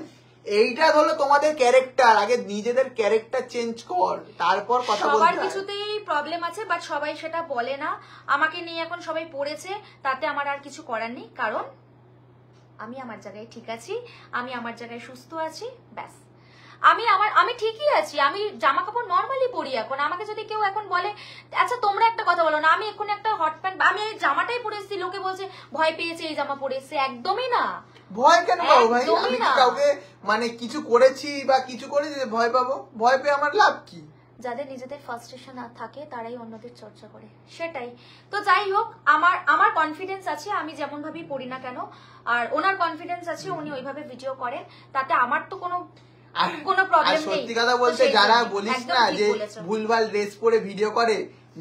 এইটা হলো তোমাদের ক্যারেক্টার, আগে নিজেদের ক্যারেক্টার চেঞ্জ কর, তারপর কথা বলতে। সবার কিছুতেই প্রবলেম আছে, বাট সবাই সেটা বলে না। আমাকে নিয়ে এখন সবাই পড়েছে, তাতে আমার আর কিছু করার নেই, কারণ আমি আমার জায়গায় ঠিক আছি, আমি আমার জায়গায় সুস্থ আছি, ব্যাস। আমি ঠিকই আছি, আমি জামা কাপড় নর্মালি পরি এখন। আমাকে যদি কেউ এখন বলে, আচ্ছা তোমরা একটা কথা বলো না, আমি এখন একটা হট প্যান্ট, আমি এই জামাটাই পরে এসেছি, লোকে বলছে ভয় পেয়েছে এই জামা পরে এসেছে, একদমই না। ভয় কেন পাবো ভাই? আমি কি কাউকে মানে কিছু করেছি বা কিছু করেছি যে ভয় পাবো? ভয় পেয়ে আমার লাভ কি? যাদের নিজেদের ফার্স্টেশন থাকে তারাই অন্যদের চর্চা করে, সেটাই তো। যাই হোক, আমার কনফিডেন্স আছে, আমি যেমন ভাবেই পড়ি না কেন, আর ওনার কনফিডেন্স আছে, উনি ওইভাবে ভিডিও করেন, তাতে আমার তো কোনো প্রবলেম নেই। সত্যি কথা বলতে, যারা বলিস না যে ভুলভাল ড্রেস পরে ভিডিও করে,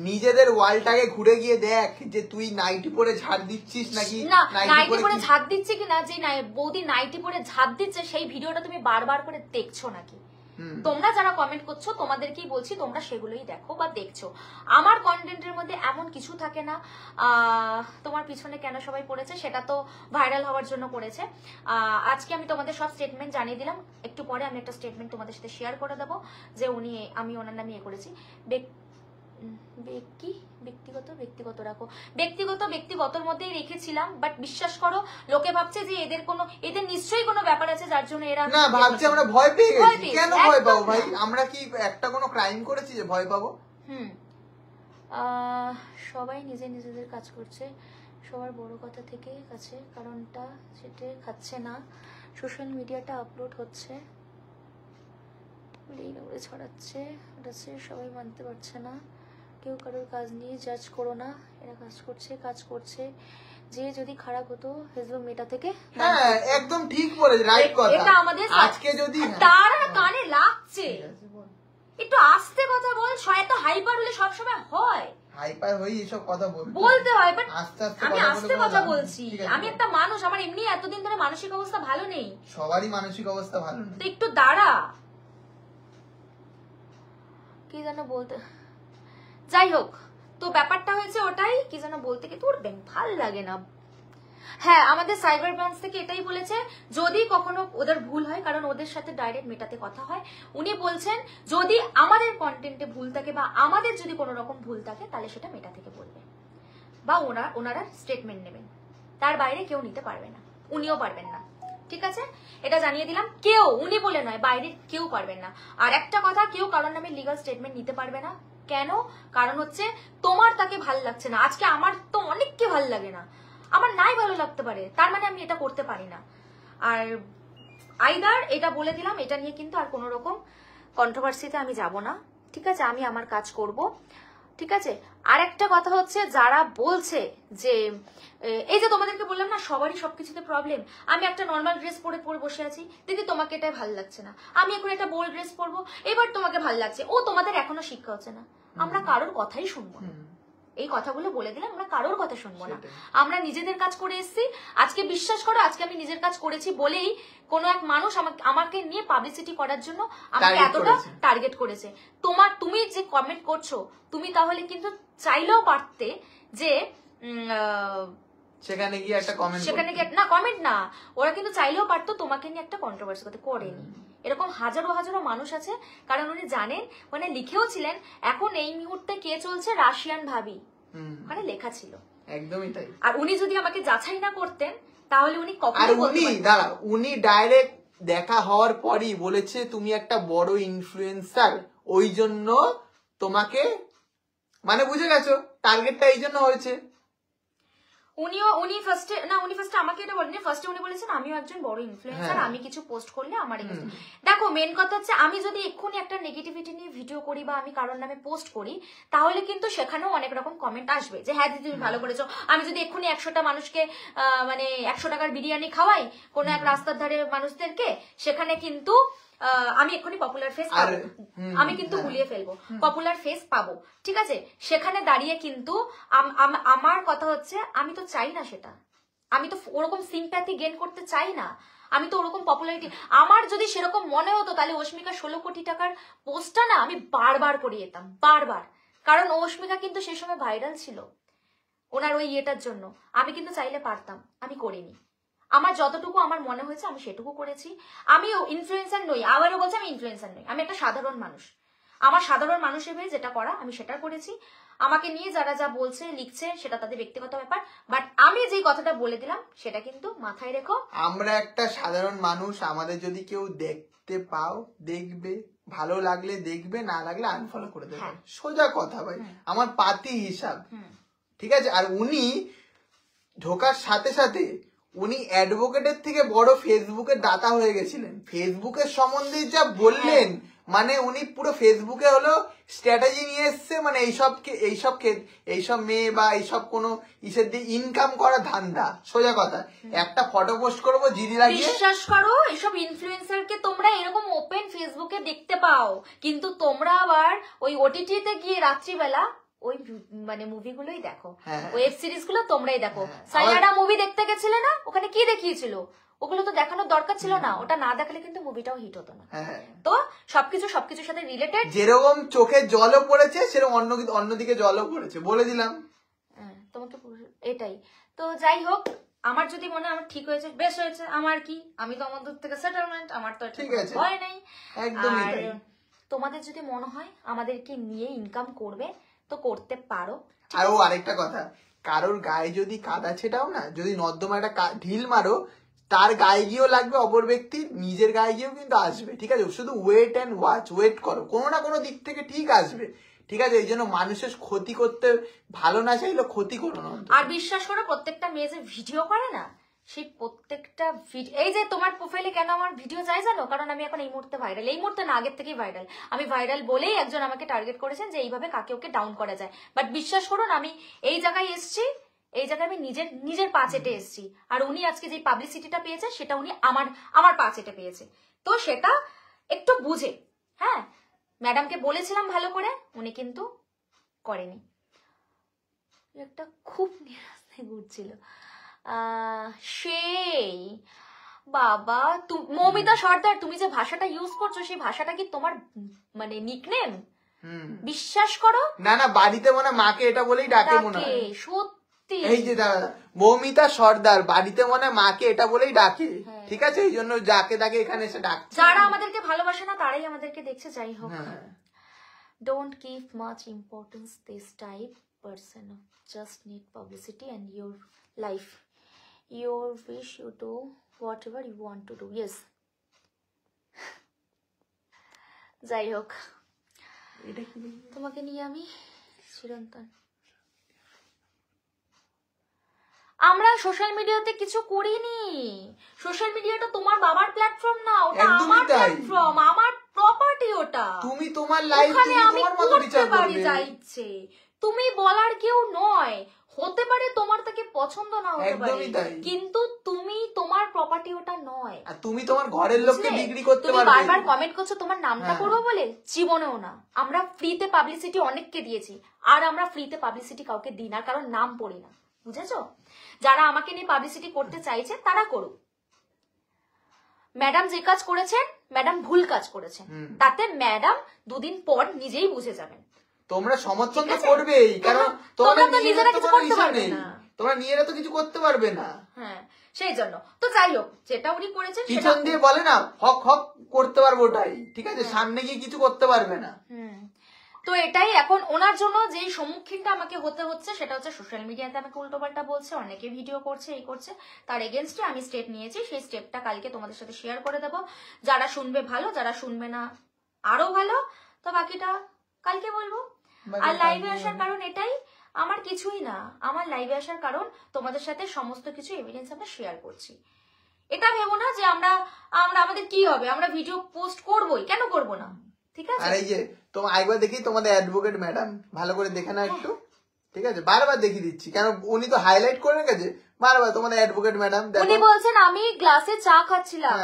নিজেদের ওয়ালটাকে ঘুরে গিয়ে দেখ যে তুই নাইটি পরে ঝাড় দিচ্ছিস নাকি, নাইটি পরে ঝাড় দিচ্ছি কিনা, যে বৌদি নাইটি পরে ঝাড় দিচ্ছে সেই ভিডিওটা তুমি বারবার করে দেখছো নাকি? তোমরা যারা কমেন্ট করছো তোমাদেরকেই বলছি, তোমরা সেগুলোই দেখো বা দেখছো। আমার কন্টেন্টের মধ্যে এমন কিছু থাকে না। তোমার পিছনে কেন সবাই পড়েছে সেটা তো ভাইরাল হওয়ার জন্য পড়েছে। আজকে আমি তোমাদের সব স্টেটমেন্ট জানিয়ে দিলাম, একটু পরে আমি একটা স্টেটমেন্ট তোমাদের সাথে শেয়ার করে দেবো যে আমি ওনার নামে ইয়ে করেছি। ব্যক্তিগত রাখো, ব্যক্তিগতর মধ্যেই রেখেছিলাম, বাট বিশ্বাস করো লোকে ভাবছে যে এদের নিশ্চয়ই কোনো ব্যাপার আছে যার জন্য এরা না ভাবছে আমরা ভয় পেয়ে গেছি। কেন ভয় পাবো ভাই? আমরা কি একটা কোনো ক্রাইম করেছি যে ভয় পাবো? সবাই নিজেদের কাজ করছে, সবার বড় কথা থেকে কাছে, কারণটা সেটা খাচ্ছে না, সোশ্যাল মিডিয়াটা আপলোড হচ্ছে, ছড়াচ্ছে, সবাই মানতে পারছে না, কেউ কারোর কাজ নিয়ে জাজ করো না, এরা কাজ করছে, যে যদি খারাপ হতো ফেসবুক মেটা থেকে। হ্যাঁ একদম ঠিক বলেছে, রাইট কথা। এটা আমাদের আজকে যদি তার কানে লাগছে, একটু আস্তে কথা বল। এত হাইপার হলে সবসময় হয়, হাইপার হই এসব কথা বলতে হয়, বাট আস্তে আস্তে আমি আস্তে কথা বলছি। আমি একটা মানুষ, আমার এমনি এতদিন ধরে মানসিক অবস্থা ভালো নেই, সবারই মানসিক অবস্থা ভালো নেই, তো একটু দাঁড়া। কি যেন বলতে, যাই হোক, তো ব্যাপারটা হয়েছে ওটাই, কি যেন বলতে কি তোর ভাল লাগে না। হ্যাঁ, আমাদের সাইবার ব্রাঞ্চ থেকে এটাই বলেছে, যদি কখনো ওদের ভুল হয়, কারণ ওদের সাথে ডাইরেক্ট মেটাতে কথা হয়, উনি বলছেন যদি আমাদের কন্টেন্টে ভুল থাকে বা আমাদের যদি কোনো রকম ভুল থাকে তাহলে সেটা মেটা থেকে বলবে বা ওনারা স্টেটমেন্ট নেবেন, তার বাইরে কেউ নিতে পারবে না, উনিও পারবেন না। ঠিক আছে, এটা জানিয়ে দিলাম। কেউ, উনি বলে নয়, বাইরে কেউ পারবেন না। আর একটা কথা, কেউ কারোর নামে লিগাল স্টেটমেন্ট নিতে পারবে না। কেন? কারণ হচ্ছে তোমার তাকে ভাল লাগছে না। আজকে আমার তো অনেককে ভাল লাগে না, আমার নাই ভালো লাগতে পারে, তার মানে আমি এটা করতে পারি না। আর আইদার এটা বলে দিলাম, এটা নিয়ে কিন্তু আর কোনো রকম কন্ট্রোভার্সিতে আমি যাব না। ঠিক আছে, আমি আমার কাজ করব। ঠিক আছে, আর একটা কথা হচ্ছে, যারা বলছে যে এই যে তোমাদেরকে বললাম না সবারই সবকিছুতে প্রবলেম, আমি একটা নর্মাল ড্রেস পরে বসে আছি, দিদি তোমাকে এটাই ভাল লাগছে না, আমি এখন একটা বোল্ড ড্রেস পরবো, এবার তোমাকে ভাল লাগছে, ও তোমাদের এখনো শিক্ষা হচ্ছে না। আমরা কারোর কথাই শুনবো না, এই কথাগুলো বলে দিলাম, আমরা কারোর কথা শুনবো না। আমরা নিজেদের কাজ করে এসেছি। আজকে বিশ্বাস করো, আজকে আমি নিজের কাজ করেছি বলেই কোনো এক মানুষ আমাকে নিয়ে পাবলিসিটি করার জন্য আমাকে এতটা টার্গেট করেছে। তুমি যে কমেন্ট করছো, তুমি তাহলে কিন্তু চাইলেও পারতে যে সেখানে গিয়ে একটা কমেন্ট, সেখানে গিয়ে না কমেন্ট না, ওরা কিন্তু চাইলেও পারতো তোমাকে নিয়ে একটা কন্ট্রোভার্সি করতে, করেনি। এরকম হাজারো হাজারো মানুষ আছে, কারণ উনি জানেন, মানে লিখেও ছিলেন, এখন এই মুহূর্তে কে চলছে রাশিয়ান ভাবি, ওখানে লেখা ছিল, একদমই তাই। আর উনি যদি আমাকে যাচাই না করতেন তাহলে উনি কখনো বলতে পারতেন না। উনি ডাইরেক্ট দেখা হওয়ার পরই বলেছে তুমি একটা বড় ইনফ্লুয়েন্সার, ওই জন্য তোমাকে, মানে বুঝে গেছো টার্গেটটা এই জন্য হয়েছে। উনি ফার্স্টে আমাকে এটা বলেনি, ফার্স্টে উনি বলেছেন আমিও একজন বড় ইনফ্লুয়েন্সার, আমি কিছু পোস্ট করলে আমার দেখো মেন কথা হচ্ছে, আমি যদি এক্ষুনি একটা নেগেটিভিটি নিয়ে ভিডিও করি বা আমি কারোর নামে পোস্ট করি, তাহলে কিন্তু সেখানেও অনেক রকম কমেন্ট আসবে যে হ্যাঁ দিদি তুমি ভালো করেছো। আমি যদি এক্ষুনি 100টা মানুষকে মানে 100 টাকার বিরিয়ানি খাওয়াই কোনো এক রাস্তার ধারে মানুষদেরকে, সেখানে কিন্তু আমি এক্ষুনি পপুলার ফেস পাবো, আমি কিন্তু গুলিয়ে ফেলবো, পপুলার ফেস পাবো। ঠিক আছে, সেখানে দাঁড়িয়ে কিন্তু আমার কথা হচ্ছে, আমি তো চাই না সেটা, আমি তো ওরকম সিম্প্যাথি গেইন করতে চাই না, আমি তো ওরকম পপুলারিটি, আমার যদি সেরকম মনে হতো তাহলে অস্মিকা 16 কোটি টাকার পোস্টটা না আমি বারবার করে যেতাম, বারবার। কারণ অস্মিকা কিন্তু সেই সময় ভাইরাল ছিল ওনার ওই ইয়েটার জন্য, আমি কিন্তু চাইলে পারতাম, আমি করিনি। আমার যতটুকু আমার মনে হয়েছে আমি সেটুকু করেছি। আমি ইনফ্লুয়েন্সার নই, আবারও বলছি আমি ইনফ্লুয়েন্সার নই, আমি একটা সাধারণ মানুষ। আমার সাধারণ মানুষের হয়ে যেটা করা আমি সেটা করেছি। আমাকে নিয়ে যারা যা বলছে লিখছে সেটা তাদের ব্যক্তিগত ব্যাপার, বাট আমি যে কথাটা বলে দিলাম সেটা কিন্তু মাথায় রেখো। আমরা একটা সাধারণ মানুষ, আমাদের যদি কেউ দেখতে পাও দেখবে, ভালো লাগলে দেখবে, না লাগলে আনফলো করে দেবে, সোজা কথা ভাই, আমার পাতি হিসাব। ঠিক আছে, আর উনি ঢোকার সাথে সাথে উনি অ্যাডভোকেটের থেকে বড় ফেসবুকের দাতা হয়ে গেছিলেন। ফেসবুকের সম্বন্ধে যা বললেন, মানে উনি পুরো ফেসবুকে হলো স্ট্র্যাটেজি নিয়ে এসছে, মানে এইসব মেয়ে বা এইসব কোনো ইসের দিয়ে ইনকাম করা ধান্দা, সোজা কথা। একটা ফটো পোস্ট করবো জিডি লাগিয়ে, বিশ্বাস করো এইসব ইনফ্লুয়েন্সারকে তোমরা এরকম ওপেন ফেসবুকে দেখতে পাও, কিন্তু তোমরা আবার ওই ওটিটিতে গিয়ে রাত্রিবেলা ওই মানে মুভিগুলোই দেখো, ওয়েব সিরিজ গুলো তোমরাই দেখো। সাইনাডা মুভি দেখতে গেছিলে না, ওখানে কি দেখিয়েছিল, ওগুলো তো দেখানোর দরকার ছিল না, ওটা না দেখালে কিন্তু মুভিটাও হিট হতো না। তো সবকিছুর সাথে রিলেটেড, যেরকম চোখে জলও পড়েছে সেরকম অন্যদিকে জলও পড়েছে, বলে দিলাম তোমাকে এটাই। তো যাই হোক, আমার যদি মনে হয় আমার ঠিক হয়েছে, বেশ হয়েছে, আমার কি, আমি তো আমার দূর থেকে সেটেলমেন্ট, আমার তো ঠিক আছে, ভয় নেই। আর তোমাদের যদি মনে হয় আমাদেরকে নিয়ে ইনকাম করবে তো করতে পারো। আর আরেকটা কথা, কারোর গায়ে যদি কাদা ছেটাও না, যদি নর্দমা একটা ঢিল মারো, তার গায়ে গিয়েও লাগবে, অপর ব্যক্তির নিজের গায়ে গিয়েও কিন্তু আসবে। ঠিক আছে, শুধু ওয়েট অ্যান্ড ওয়াচ, ওয়েট করো, কোনো না কোনো দিক থেকে ঠিক আসবে। ঠিক আছে, এই জন্য মানুষের ক্ষতি করতে ভালো না চাইলে ক্ষতি করো না। আর বিশ্বাস করো, প্রত্যেকটা মেয়ে যে ভিডিও করে না, সেই প্রত্যেকটা ভিডিও, এই যে তোমার প্রোফাইলে কেন আমার ভিডিও চাই জানো, কারণ আমি এখন এই মুহূর্তে ভাইরাল, এই মুহূর্তে না আগের থেকেই ভাইরাল। আমি ভাইরাল বলেই একজন আমাকে টার্গেট করেছেন যে এইভাবে কাকে ওকে ডাউন করা যায়, বাট বিশ্বাস করুন আমি এই জায়গায় এসছি, এই জায়গায় আমি নিজের পা চেটে এসেছি, আর উনি আজকে যে পাবলিসিটিটা পেয়েছে সেটা উনি আমার পা চেটে পেয়েছে। তো সেটা একটু বুঝে, হ্যাঁ, ম্যাডামকে বলেছিলাম ভালো করে, উনি কিন্তু করেনি। একটা খুব নিরাশায় ঘুরছিল সেই বাবা। মৌমিতা সর্দার, তুমি যে ভাষাটা ইউজ করছো সেই ভাষাটা কি তোমার মানে নিকনেম? বিশ্বাস করো না না, বাড়িতে মনে মাকে এটা বলেই ডাকে মনে হয়। সত্যি এই যে দাদা মৌমিতা সর্দার বাড়িতে মনে মাকে এটা বলেই ডাকে, ঠিক আছে, এই জন্য যাকে ডাকে এখানে এসে ডাকছে। যারা আমাদেরকে ভালোবাসে না তারাই আমাদেরকে দেখছে। যাই হোক, don't give much importance this type person of just need publicity and your life, your wish, you do whatever you want to do. Yes. যাই হোক, তোমাকে নিয়ে আমি চিরন্তন। আমরা সোশ্যাল মিডিয়াতে কিছু করিনি, সোশ্যাল মিডিয়াটা তোমার বাবার প্ল্যাটফর্ম না, ওটা আমার প্ল্যাটফর্ম, আমার প্রপার্টি, ওটা তুমি তোমার লাইফ তুমি তোমার মতো বিচার করবে। যাইছে তুমি বলার কেউ নয়, হতে পারে তোমার তাকে পছন্দ না হতে পারে, কিন্তু তুমি তোমার প্রপার্টি ওটা নয়। আর তুমি তোমার ঘরের লোককে বিক্রি করতে পারবে। তুমি বারবার কমেন্ট করছো তোমার নামটা করবো বলে, জীবনেও না। আমরা ফ্রিতে পাবলিসিটি অনেককে দিয়েছি, আর আমরা ফ্রিতে পাবলিসিটি কাউকে দিই না, কারণ নাম পড়ি না, বুঝেছো? যারা আমাকে নিয়ে পাবলিসিটি করতে চাইছে তারা করুক। ম্যাডাম যে কাজ করেছেন, ম্যাডাম ভুল কাজ করেছেন, তাতে ম্যাডাম দুদিন পর নিজেই বুঝে যাবেন। তোমরা সমর্থন তো করবেই, কারণ তোমরা তো নিজেরা কিছু করতে পারবে না, তোমরা নিজেরা তো কিছু করতে পারবে না। হ্যাঁ, সেই জন্য তো যাই হোক, যেটা উনি করেছেন পিছন দিয়ে বলে না হক হক করতে পারবো ওটাই, ঠিক আছে, সামনে গিয়ে কিছু করতে পারবে না। তো এটাই এখন ওনার জন্য যে সম্মুখীনটা আমাকে হতে হচ্ছে, সেটা হচ্ছে সোশ্যাল মিডিয়াতে আমাকে উল্টোপাল্টা বলছে, অনেকে ভিডিও করছে, এই করছে, তার এগেনস্টে আমি স্টেপ নিয়েছি। সেই স্টেপটা কালকে তোমাদের সাথে শেয়ার করে দেবো। যারা শুনবে ভালো, যারা শুনবে না আরো ভালো, তো বাকিটা কালকে বলবো। আর লাইভে আসার কারণ এটাই, আমার কিছুই না, আমার লাইভে আসার কারণ তোমাদের সাথে সমস্ত কিছু এভিডেন্স আমরা শেয়ার করছি। এটা ভেবো না যে আমরা আমাদের কি হবে, আমরা ভিডিও পোস্ট করবোই, কেন করবো না, ঠিক আছে? আর এই যে তোমার একবার দেখি তোমাদের অ্যাডভোকেট ম্যাডাম, ভালো করে দেখে না একটু, ঠিক আছে, বারবার দেখিয়ে দিচ্ছি, কেন উনি তো হাইলাইট করে রেখেছে বারবার। তোমাদের অ্যাডভোকেট ম্যাডাম উনি বলছেন আমি গ্লাসে চা খাচ্ছিলাম,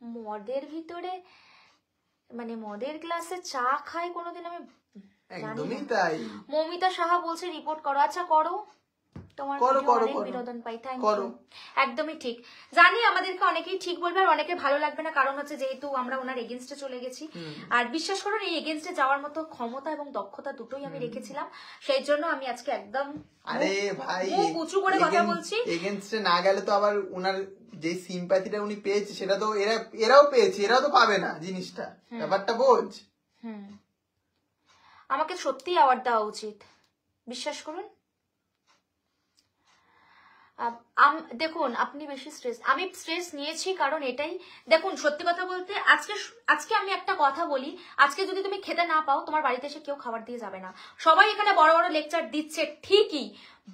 মদের ভিতরে মানে মদের গ্লাসে চা খাই কোনোদিন আমি একদমই তাই। মৌমিতা সাহা বলছে রিপোর্ট করো। আচ্ছা করো, তোমার অনেক বিনোদন পাই, থ্যাংক ইউ। একদমই ঠিক, জানি আমাদেরকে অনেকেই ঠিক বলবে আর অনেকে ভালো লাগবে না, কারণ হচ্ছে যেহেতু আমরা ওনার এগেনস্টে চলে গেছি। আর বিশ্বাস করুন এই এগেনস্টে যাওয়ার মতো ক্ষমতা এবং দক্ষতা দুটোই আমি রেখেছিলাম, সেই জন্য আমি আজকে একদম আরে ভাই উঁচু করে কথা বলছি। এগেনস্টে না গেলে তো আবার ওনার যে সিম্প্যাথিটা উনি পেয়েছে সেটা তো এরাও পেয়েছে, এরাও তো পাবে না জিনিসটা, ব্যাপারটা বোঝ। আমাকে সত্যি অ্যাওয়ার্ড দেওয়া উচিত, বিশ্বাস করুন। দেখুন আপনি বেশি স্ট্রেস, আমি স্ট্রেস নিয়েছি কারণ এটাই, দেখুন সত্যি কথা বলতে আজকে আমি একটা কথা বলি, আজকে যদি তুমি খেতে না পাও তোমার বাড়িতে এসে কেউ খাবার দিয়ে যাবে না। সবাই এখানে বড় বড় লেকচার দিচ্ছে ঠিকই,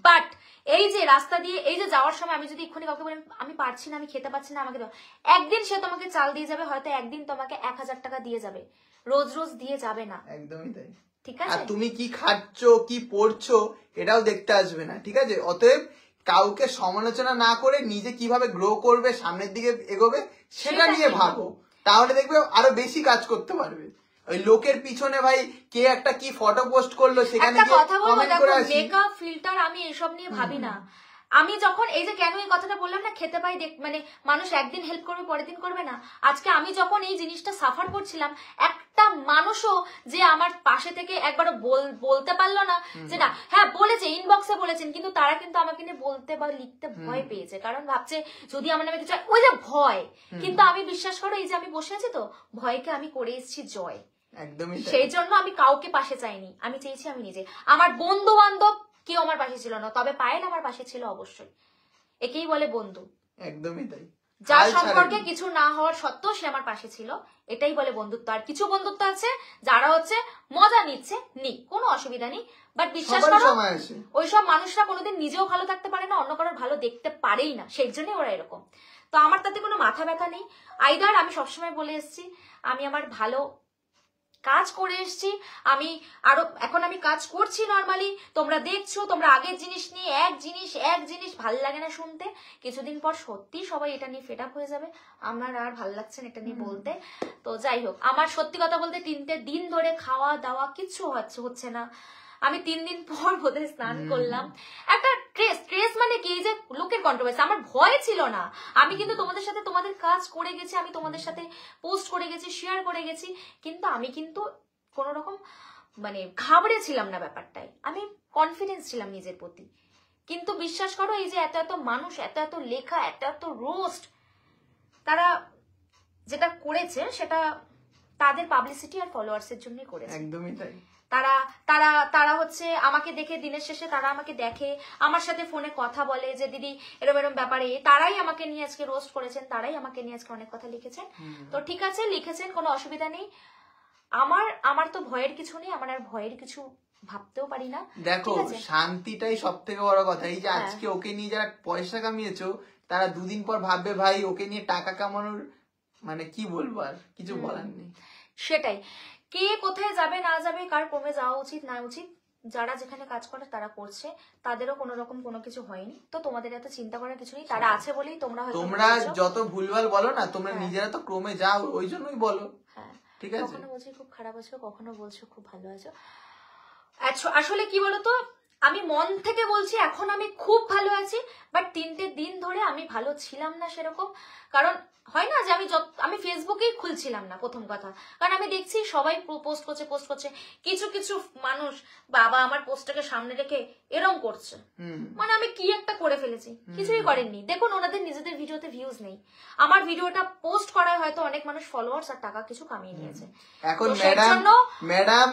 বাট এই যে রাস্তা দিয়ে এই যে যাওয়ার সময় আমি যদি এক্ষুনি কাউকে বলি আমি পারছি না, আমি খেতে পাচ্ছি না, আমাকে দাও, একদিন সে তোমাকে চাল দিয়ে যাবে, হয়তো একদিন তোমাকে 1000 টাকা দিয়ে যাবে, রোজ রোজ দিয়ে যাবে না। একদমই তাই, ঠিক আছে? আর তুমি কি খাচ্ছ কি পড়ছো এটাও দেখতে আসবে না, ঠিক আছে? অতএব কাউকে সমালোচনা না করে নিজে কিভাবে গ্রো করবে, সামনের দিকে এগোবে, সেটা নিয়ে ভাবো, তাহলে দেখবে আরো বেশি কাজ করতে পারবে। ওই লোকের পিছনে ভাই কে একটা কি ফটো পোস্ট করলো সেখানে গিয়ে কমেন্ট করে আসি, মেকআপ ফিল্টার, আমি এসব নিয়ে ভাবি না। আমি যখন এই যে কেন এই কথাটা বললাম না, খেতে পাই মানে মানুষ একদিন হেল্প করবে পরের দিন করবে না, আজকে আমি যখন এই জিনিসটা সাফার করছিলাম, একটা মানুষও যে আমার পাশে থেকে একবারও বলতে পারলো না যে না, হ্যাঁ বলেছে ইনবক্সে বলেছেন, কিন্তু তারা কিন্তু আমাকে নিয়ে বলতে বা লিখতে ভয় পেয়েছে, কারণ ভাবছে যদি আমার নামে কিছু, ওই যে ভয়। কিন্তু আমি বিশ্বাস করো এই যে আমি বসে আছি তো, ভয়কে আমি করে এসেছি জয়। একদমই সেই জন্য আমি কাউকে পাশে চাইনি, আমি চেয়েছি আমি নিজে। আমার বন্ধু বান্ধব কেউ আমার পাশে ছিল না, তবে পায়েল আমার পাশে ছিল অবশ্যই, একেই বলে বন্ধু। একদমই তাই, যার সম্পর্কে কিছু না হওয়ার সত্ত্বেও সে আমার পাশে ছিল, এটাই বলে বন্ধুত্ব। আর কিছু বন্ধুত্ব আছে যারা হচ্ছে মজা নিচ্ছে, নি কোনো অসুবিধা নেই, বাট বিশ্বাস করো ওইসব মানুষরা কোনোদিন নিজেও ভালো থাকতে পারে না, অন্য কারোর ভালো দেখতে পারেই না, সেই জন্যই ওরা এরকম। তো আমার তাতে কোনো মাথা ব্যথা নেই। আইদার আমি সবসময় বলে এসেছি আমি আমার ভালো কাজ করে এসছি আমি, আরো এখন আমি কাজ করছি নর্মালি, তোমরা দেখছো, তোমরা আগের জিনিস নিয়ে এক জিনিস ভাল লাগে না শুনতে, কিছুদিন পর সত্যি সবাই এটা নিয়ে ফেড আপ হয়ে যাবে, আমার আর ভাল লাগছে না এটা নিয়ে বলতে। তো যাই হোক, আমার সত্যি কথা বলতে 3টে দিন ধরে খাওয়া দাওয়া কিচ্ছু হচ্ছে না। আমি 3 দিন পর বোধহয় স্নান করলাম। একটা স্ট্রেস মানে কি, যে লোকের কন্ট্রোভার্সি, আমার ভয় ছিল না। আমি কিন্তু তোমাদের সাথে তোমাদের কাজ করে গেছি, আমি তোমাদের সাথে পোস্ট করে গেছি, শেয়ার করে গেছি, কিন্তু আমি কিন্তু কোনো রকম মানে ঘাবড়ে ছিলাম না ব্যাপারটায়, আমি কনফিডেন্স ছিলাম নিজের প্রতি। কিন্তু বিশ্বাস করো, এই যে এত এত মানুষ, এত এত লেখা, এত এত রোস্ট, তারা যেটা করেছে সেটা তাদের পাবলিসিটি আর ফলোয়ার্সের জন্যই করেছে। একদমই তাই। তারা তারা তারা হচ্ছে আমাকে দেখে, দিনের শেষে তারা আমাকে দেখে, আমার সাথে ফোনে কথা বলে যে দিদি এরম এরম ব্যাপারে, তারাই আমাকে নিয়ে আজকে রোস্ট করেছেন, তারাই আমাকে নিয়ে আজকে অনেক কথা লিখেছেন। তো ঠিক আছে, লিখেছেন, কোনো অসুবিধা নেই। আমার তো ভয়ের কিছু নেই, আমার আর ভয়ের কিছু ভাবতেও পারি না। দেখো, শান্তিটাই সব থেকে বড় কথা। এই যে আজকে ওকে নিয়ে যারা পয়সা কামিয়েছো, তারা 2 দিন পর ভাববে ভাই ওকে নিয়ে টাকা কামানোর, মানে কি বলবো, আর কিছু বলার নেই। সেটাই, কে কোথায় যাবে না যাবে, কার কমে যাওয়া উচিত না উচিত, যারা যেখানে কাজ করে তারা করছে, তাদেরও কোনো রকম কোনো কিছু হয়নি। তো তোমাদের এত চিন্তা করার কিছু নেই, তারা আছে বলেই তোমরা যত ভুলভাল বলো না, তোমরা নিজেরা তো ক্রমে যাও, ওই জন্যই বলো। হ্যাঁ, ঠিক আছে, কখনো বলছি খুব খারাপ আছো, কখনো বলছো খুব ভালো আছো। আসলে কি বলতো, আমি মন থেকে বলছি এখন আমি খুব ভালো আছি, বাট 3টে দিন ধরে আমি ভালো ছিলাম না সেরকম। কারণ হয় না যে আমি ফেসবুকেই খুলছিলাম না, প্রথম কথা। কারণ আমি দেখছি সবাই পোস্ট করছে, কিছু কিছু মানুষ বাবা আমার পোস্টটাকে সামনে রেখে এরম করছে, মানে আমি কি একটা করে ফেলেছি। কিছুই করেননি, দেখুন ওনাদের নিজেদের ভিডিওতে ভিউজ নেই, আমার ভিডিওটা পোস্ট করায় হয়তো অনেক মানুষ ফলোয়ার্স আর টাকা কিছু কামিয়ে নিয়েছে। এখন ম্যাডাম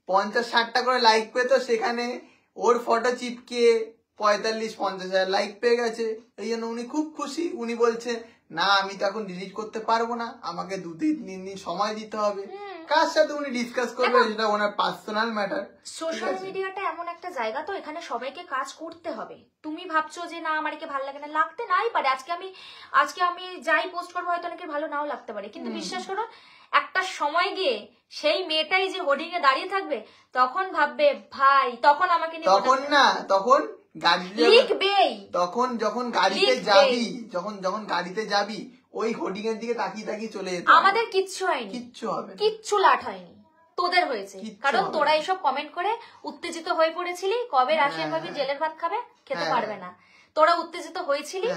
50-60টা করে লাইক পেতো, সেখানে ওর ফটো চিপকে 45-50 লাইক পেয়ে গেছে। এই জন্য উনি খুব খুশি। উনি বলছে না আমি তো এখন ডিলিট করতে পারবো না, আমাকে 2-3 দিন সময় দিতে হবে। কার সাথে উনি ডিসকাস করবে, সেটা ওনার পার্সোনাল ম্যাটার। সোশ্যাল মিডিয়াটা এমন একটা জায়গা, তো এখানে সবাইকে কাজ করতে হবে। তুমি ভাবছো যে না আমার একে ভালো লাগে না, লাগতে নাই পারে। আজকে আমি যাই পোস্ট করবো হয়তো অনেকের ভালো নাও লাগতে পারে, কিন্তু বিশ্বাস করো একটা সময় গিয়ে সেই মেয়েটাই যে হোর্ডিং এ দাঁড়িয়ে থাকবে, তখন ভাববে ভাই, তখন আমাকে নিয়ে তখন না, তখন যখন গাড়িতে যাবি ওই হোর্ডিং এর দিকে তাকিয়ে চলে যেত। আমাদের কিচ্ছু হয়নি, কিচ্ছু হবে, কিচ্ছু লাট হয়নি, তোদের হয়েছে। কারণ তোরা এইসব কমেন্ট করে উত্তেজিত হয়ে পড়েছিলি, কবে রাশিয়ান ভাবি জেলের ভাত খাবে, খেতে পারবে না, তোরা উত্তেজিত হয়েছিলি।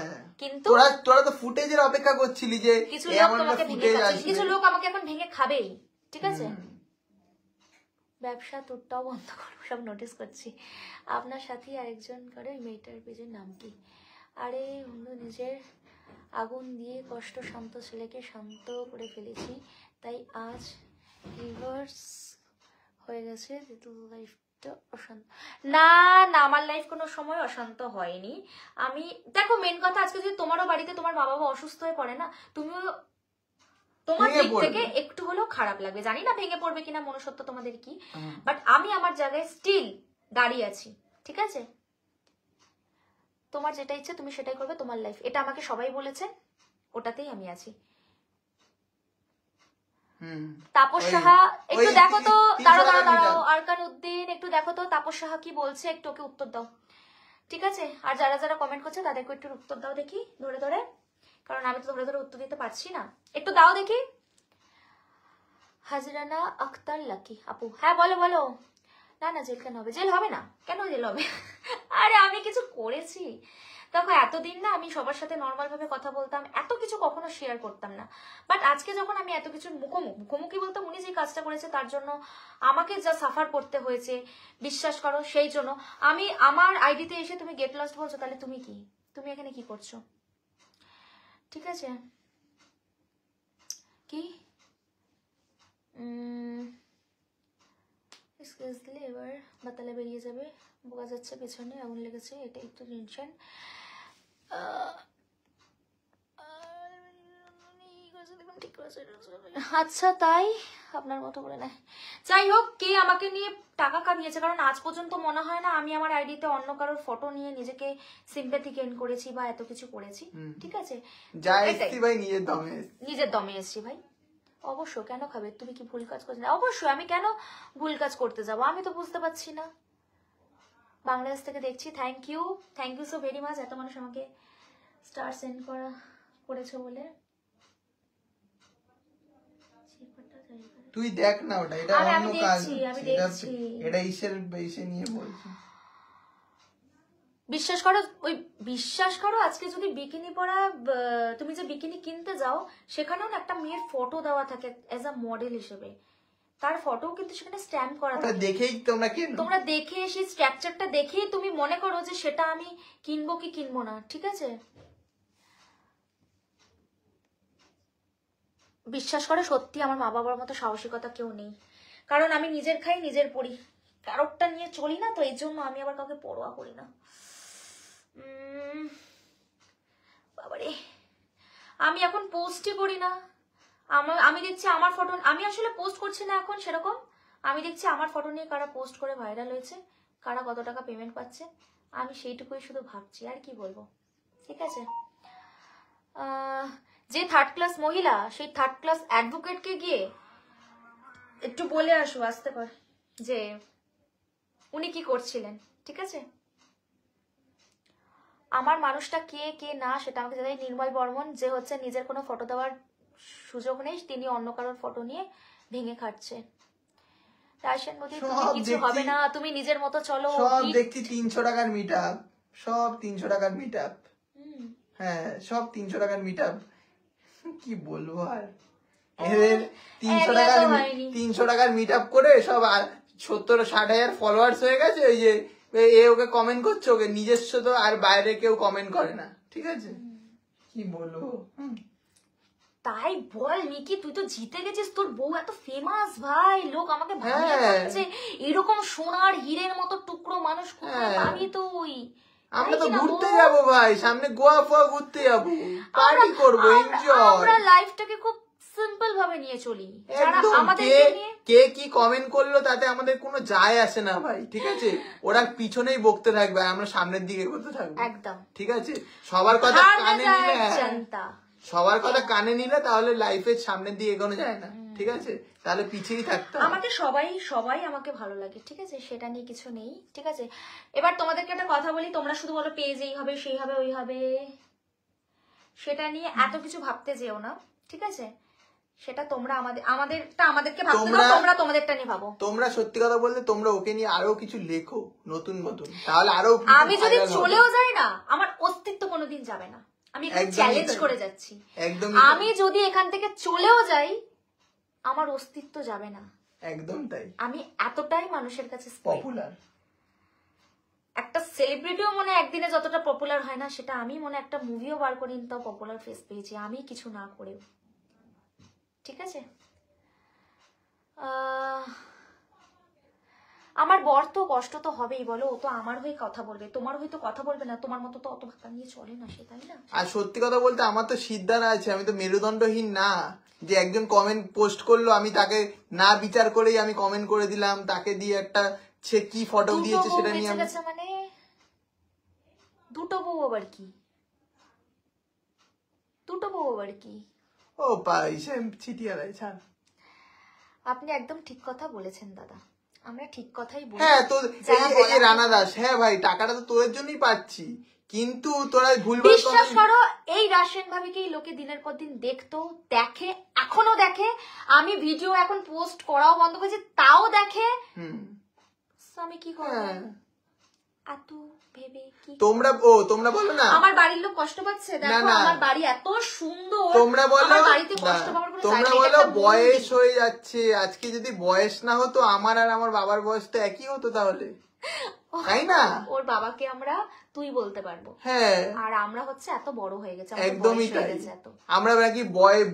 কিন্তু তোরা তো ফুটেজের অপেক্ষা করছিলি যে কিছু লোক তোমাকে ভেঙে খাচ্ছে, কিছু লোক আমাকে এখন ভেঙে খাবেই, ঠিক আছে। ব্যবসা তোরটাও বন্ধ করবো, সব নোটিস করছি। আপনার সাথে আরেকজন করে, ওই মেয়েটার পেজের নাম কি? আরে বন্ধু, নিজের আগুন দিয়ে কষ্ট শান্ত ছেলেকে শান্ত করে ফেলেছি, তাই আজ রিভার্স হয়ে গেছে। লাইফটা অশান্ত না, আমার লাইফ কোনো সময় অশান্ত হয়নি। আমি দেখো, মেন কথা, আজকে যদি তোমারও বাড়িতে তোমার মা বাবা অসুস্থ হয়ে পড়ে না, তুমিও তোমার দিক থেকে একটু হলেও খারাপ লাগবে। জানি না ভেঙে পড়বে কিনা, মনুষ্যত্ব তোমাদের কি, বাট আমি আমার জায়গায় স্টিল দাঁড়িয়ে আছি, ঠিক আছে। তোমার যেটা ইচ্ছে তুমি সেটাই করবে, তোমার লাইফ, এটা আমাকে সবাই বলেছে, ওটাতেই আমি আছি। তাপস সাহা একটু দেখো তো, দাঁড়াও আরকান উদ্দিন, একটু দেখো তো তাপস সাহা কি বলছে, একটু ওকে উত্তর দাও, ঠিক আছে। আর যারা যারা কমেন্ট করছে তাদেরকে একটু উত্তর দাও দেখি, ধরে ধরে, কারণ আমি তো ধরে ধরে উত্তর দিতে পারছি না, একটু দাও দেখি। হাজরানা আক্তার লাকি আপু, হ্যাঁ বলো বলো। না জেল কেন হবে, জেল হবে না, কেন জেল হবে? আরে আমি কিছু করেছি? দেখো, এতদিন না আমি সবার সাথে নর্মাল ভাবে কথা বলতাম, এত কিছু কখনো শেয়ার করতাম না, বাট আজকে যখন আমি এত কিছু মুখোমুখি বলতাম, উনি যে কাজটা করেছে তার জন্য আমাকে যা সাফার করতে হয়েছে, বিশ্বাস করো, সেই জন্য আমি আমার আইডিতে এসে তুমি গেট লস্ট বলছো, তাহলে তুমি এখানে কি করছো, ঠিক আছে। কি এক্সকিউজ দিলে এবার বাতালে বেরিয়ে যাবে, বোকা যাচ্ছে, পেছনে আগুন লেগেছে, এটা একটু টেনশন। আচ্ছা তাই, আপনার মতো করে নেয়। যাই হোক, কে আমাকে নিয়ে টাকা কামিয়েছে, কারণ আজ পর্যন্ত মনে হয় না আমি আমার আইডিতে অন্য কারোর ফটো নিয়ে নিজেকে সিম্প্যাথি গেইন করেছি বা এত কিছু করেছি, ঠিক আছে। নিজের দমে এসেছি ভাই, অবশ্য কেন খাবে? তুমি কি ভুল কাজ করছো না? অবশ্যই আমি কেন ভুল কাজ করতে যাব? আমি তো বুঝতে পারছি না। বাংলাদেশ থেকে দেখছি, thank you so very much, এত মানুষ আমাকে স্টার সেন্ড করেছো বলে। তুই দেখ না ওটা, এটা আমি অন্য কাজ, আমি দেখছি। এটা ইসে নিয়ে বলছি। বিশ্বাস করো আজকে যদি বিকিনি পরা, তুমি যে বিকিনি কিনতে যাও সেখানেও না একটা মেয়ের ফটো দেওয়া থাকে এজ আ মডেল হিসেবে, তার ফটো কিন্তু সেখানে স্ট্যাম্প করা থাকে। দেখেই তোমরা দেখে সেই স্ট্রাকচারটা দেখেই তুমি মনে করো যে সেটা আমি কিনবো কি কিনবো না, ঠিক আছে? বিশ্বাস করো সত্যি আমার মা বাবার মতো সাহসিকতা কেউ নেই, কারণ আমি নিজের খাই নিজের পড়ি, কারোরটা নিয়ে চলি না, তো এই জন্য আমি আবার কাউকে পরোয়া করি না। বাবারে, আমি এখন পোস্টই করি না। আমি দেখছি আমার ফটো, আমি আসলে পোস্ট করছি না এখন সেরকম, আমি দেখছি আমার ফটো নিয়ে কারা পোস্ট করে ভাইরাল হয়েছে, কারা কত টাকা পেমেন্ট পাচ্ছে, আমি সেইটুকুই শুধু ভাবছি, আর কি বলবো। ঠিক আছে, যে থার্ড ক্লাস মহিলা, সেই থার্ড ক্লাস অ্যাডভোকেটকে গিয়ে একটু বলে আসো আসতে পার যে উনি কি করছিলেন, ঠিক আছে? আমার মানুষটা কে কে না সেটা আমাকে জানাই। নির্মল বর্মন, যে হচ্ছে নিজের কোনো ফটো দেওয়ার সুযোগ নেই, তিনি অন্য কারোর ফটো নিয়ে ভেঙে খাচ্ছে। রাশিয়ান মোদি, তুমি কিছু হবে না, তুমি নিজের মতো চলো। সব দেখছি 300 টাকার মিটআপ, সব 300 টাকার মিটআপ। হ্যাঁ, সব 300 টাকার মিটআপ। কি বলবো আর, এদের 300 টাকার মিটআপ করে সব 70-60 হাজার ফলোয়ার্স হয়ে গেছে। ওই যে এ ওকে কমেন্ট করছে, ওকে নিজস্ব তো আর বাইরে কেউ কমেন্ট করে না, ঠিক আছে? কি বলবো। তাই বল মিকি, তুই তো জিতে গেছিস, তোর বউ এত ফেমাস ভাই, লোক আমাকে ভাবিয়ে খাচ্ছে। এরকম সোনার হীরের মতো টুকরো মানুষ কোথায় পাবি তুই? আমরা তো ঘুরতে যাবো ভাই, সামনে গোয়া ফোয়া ঘুরতে যাবো, পার্টি করবো, এনজয়। আমরা লাইফটাকে খুব সিম্পল ভাবে নিয়ে চলি। যারা আমাদের কে কি কমেন্ট করলো তাতে আমাদের কোনো যায় আসে না ভাই, ঠিক আছে? ওরা পিছনেই বকতে থাকবে, আমরা সামনের দিকে করতে থাকবো, একদম ঠিক আছে? সবার কথা কানে নিলে তাহলে লাইফের সামনের দিকে এগোনো যায় না, ঠিক আছে? তাহলে পিছিয়েই থাকতে হবে। আমাকে সবাই আমাকে ভালো লাগে, ঠিক আছে? সেটা নিয়ে কিছু নেই, ঠিক আছে? এবার তোমাদেরকে একটা কথা বলি, তোমরা শুধু বলো পেজ এই হবে সেই হবে ওই হবে, সেটা নিয়ে এত কিছু ভাবতে যেও না, ঠিক আছে? সেটা তোমরা আমাদেরকে ভাবতে দাও, তোমরা তোমাদেরটা নিয়ে ভাবো। তোমরা সত্যি কথা বলতে তোমরা ওকে নিয়ে আরো কিছু লেখো নতুন, তাহলে আরো। আমি যদি চলেও যাই না, আমার অস্তিত্ব কোনোদিন যাবে না, আমি চ্যালেঞ্জ করে যাচ্ছি। আমি যদি এখান থেকে চলেও যাই, আমার অস্তিত্ব যাবে না, একদম তাই। আমি এতটাই মানুষের কাছে পপুলার। একটা সেলিব্রিটিও মনে একদিনে যতটা পপুলার হয় না, সেটা আমি মনে একটা মুভিও বার করি তাও পপুলার ফেস পেয়েছি, আমি কিছু না করেও, ঠিক আছে? আমার বর তো কষ্ট তো হবেই, বলো, ও তো আমার হয়ে কথা বলবে, তোমার হয়তো কথা বলবে না, তোমার মতো তো অত ভাষা নিয়ে চলে না সে, তাই না? আর সত্যি কথা বলতে আমার তো সিদ্ধারা আছে, আমি তো মেরুদণ্ডহীন না যে একজন কমেন্ট পোস্ট করলো আমি তাকে না বিচার করেই আমি কমেন্ট করে দিলাম, তাকে দিয়ে একটা সে কি ফটো দিয়েছে সেটা নিয়ে মানে দুটো বউ আবার কি? দুটো বউ আবার কি? ও ভাই সে চিটিয়ারাই ছাড়। আপনি একদম ঠিক কথা বলেছেন দাদা, আমরা ঠিক কথাই বলি। হ্যাঁ, তো এই যে রানা দাস, হ্যাঁ ভাই টাকাটা তো তোদের জন্যই পাচ্ছি, কিন্তু তোরা ভুলভাল বিশ্বাস করো, এই রাশিয়ান ভাবিকেই লোকে দিনের পর দিন দেখে, এখনো দেখে। আমি ভিডিও এখন পোস্ট করাও বন্ধ করেছি, তাও দেখে। আমি কি করব? এত ভেবে কি তোমরা বলো না আমার বাড়ির লোক কষ্ট পাচ্ছে? দেখো আমার বাড়ি এত সুন্দর, তোমরা বলো বাড়িতে কষ্ট পাওয়ার কোনো তোমরা বলো বয়স হয়ে যাচ্ছে, আজকে যদি বয়স না হতো আমার আর আমার বাবার বয়স তো একই হতো তাহলে, তাই না? ওর বাবাকে আমরা তুই বলতে পারবো, হ্যাঁ, আর আমরা হচ্ছে এত বড় হয়ে গেছে, একদমই তাই। আমরা নাকি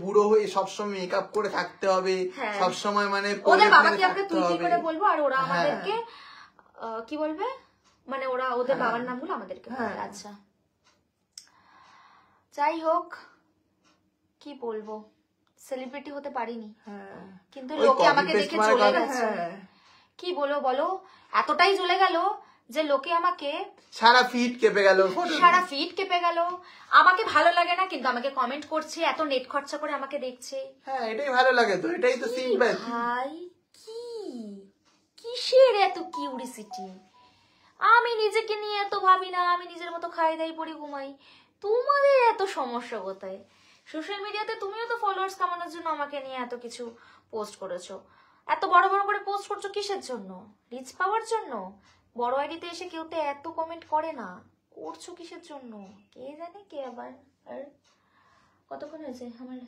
বুড়ো হয়ে সবসময় মেকআপ করে থাকতে হবে, সবসময় মানে ওদের বাবাকে আমরা তুই কি করে বলবো, আর ওরা আমাদেরকে কি বলবে, মানে ওরা ওদের বাবার নামগুলো আমাদেরকে বলবে। আচ্ছা যাই হোক, কি বলবো, সেলিব্রিটি হতে পারিনি, কিন্তু লোকে আমাকে দেখে চলে গেছে। কি বলবো বলো, এতটাই চলে গেল যে লোকে আমাকে সারা ফিড কেঁপে গেল, আমাকে ভালো লাগে না কিন্তু আমাকে কমেন্ট করছে, এত নেট খরচা করে আমাকে দেখছে। হ্যাঁ, এটাই ভালো লাগে তো, এটাই তো সিম্পল। ভাই কিসের এত কিউরিসিটি? আমি নিজেকে নিয়ে এত ভাবি না, আমি নিজের মতো খাই দাই পড়ি ঘুমাই, তোমাদের এত সমস্যা কোথায়? সোশ্যাল মিডিয়াতে তুমিও তো ফলোয়ার্স কামানোর জন্য আমাকে নিয়ে এত কিছু পোস্ট করেছো, এত বড় বড় করে পোস্ট করছো কিসের জন্য? রিচ পাওয়ার জন্য? বড় আইডিতে এসে কেউ তো এত কমেন্ট করে না, করছো কিসের জন্য কে জানে? কে আবার? আর কতক্ষণ হয়েছে আমার?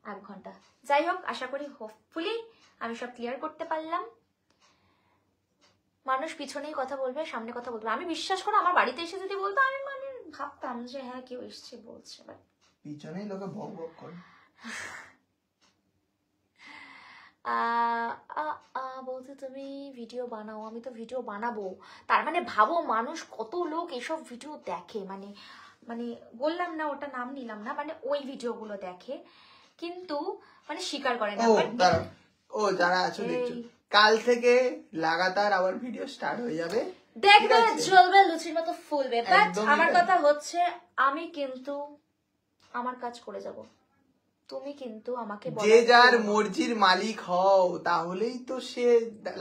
1 ঘন্টা। যাই হোক, আশা করি হোপফুলি আমি সব ক্লিয়ার করতে পারলাম। মানুষ পিছনেই কথা বলবে, সামনে কথা বলবে। আমি বিশ্বাস করো, আমার বাড়িতে এসে যদি বলতো, আমি মানে ভাবতাম যে হ্যাঁ কেউ এসছে বলছে, পিছনেই লোকে বক বক করে। বলতে তুমি ভিডিও বানাও, আমি তো ভিডিও বানাবো। তার মানে ভাবো মানুষ কত লোক এসব ভিডিও দেখে, মানে মানে বললাম না, ওটা নাম নিলাম না, মানে ওই ভিডিওগুলো দেখে কিন্তু মানে স্বীকার করে না। ও যারা আছো দেখছো, কাল থেকে লাগাতার আবার ভিডিও স্টার্ট হয়ে যাবে, দেখবে জ্বলবে, লুচির মতো ফুলবে। বাট আমার কথা হচ্ছে, আমি কিন্তু আমার কাজ করে যাব, তুমি কিন্তু আমাকে যে যার মর্জির মালিক হও, তাহলেই তো সে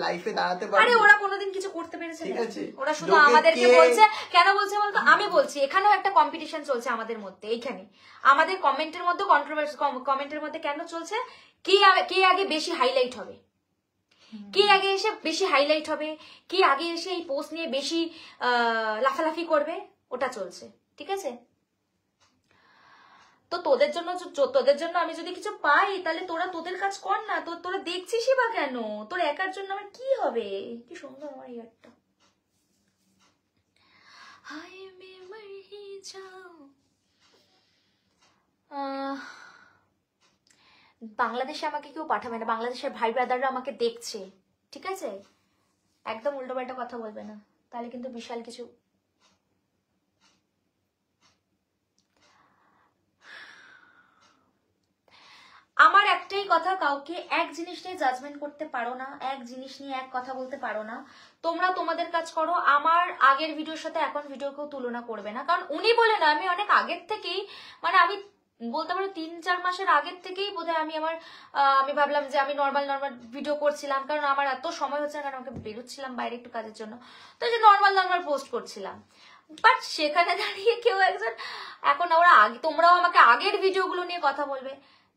লাইফে দাঁড়াতে পারবে। আরে ওরা কোনোদিন কিছু করতে পেরেছে? ওরা শুধু আমাদেরকে বলছে। কেন বলছে বলতো? আমি বলছি, এখানেও একটা কম্পিটিশন চলছে আমাদের মধ্যে। এইখানে আমাদের কমেন্টের মধ্যে কন্ট্রোভার্সি, কমেন্টের মধ্যে কেন চলছে? কে আগে বেশি হাইলাইট হবে, কে আগে এসে বেশি হাইলাইট হবে, কে আগে এসে এই পোস্ট নিয়ে বেশি লাফালাফি করবে, ওটা চলছে। ঠিক আছে, তো তোদের জন্য আমি যদি কিছু পাই, তাহলে তোরা তোদের কাজ কর না, তোরা দেখছিসই বা কেন? তোর একার জন্য আমার কি হবে? কি সুন্দর আমার ইয়ারটা। হাই মে মর হি যাও। বাংলাদেশে আমাকে কেউ পাঠাবে না, বাংলাদেশের ভাই ব্রাদাররা আমাকে দেখছে। ঠিক আছে, একদম উল্টোপাল্টা কথা বলবে না, তাহলে কিন্তু বিশাল কিছু। আমার একটাই কথা, কাউকে এক জিনিস নিয়ে জাজমেন্ট করতে পারো না, এক জিনিস নিয়ে এক কথা বলতে পারো না। তোমরা তোমাদের কাজ করো। আমার আগের ভিডিওর সাথে এখন ভিডিও কেউ তুলনা করবে না, কারণ উনি বলে না, আমি অনেক আগের থেকেই, মানে আমি বলতে পারো 3-4 মাসের আগের থেকেই বোধহয় আমি ভাবলাম যে আমি নর্মাল ভিডিও করছিলাম, কারণ আমার এত সময় হচ্ছে না, কারণ আমাকে বেরোচ্ছিলাম বাইরে একটু কাজের জন্য, তো যে নর্মাল পোস্ট করছিলাম। বাট সেখানে দাঁড়িয়ে কেউ একজন এখন তোমরাও আমাকে আগের ভিডিওগুলো নিয়ে কথা বলবে,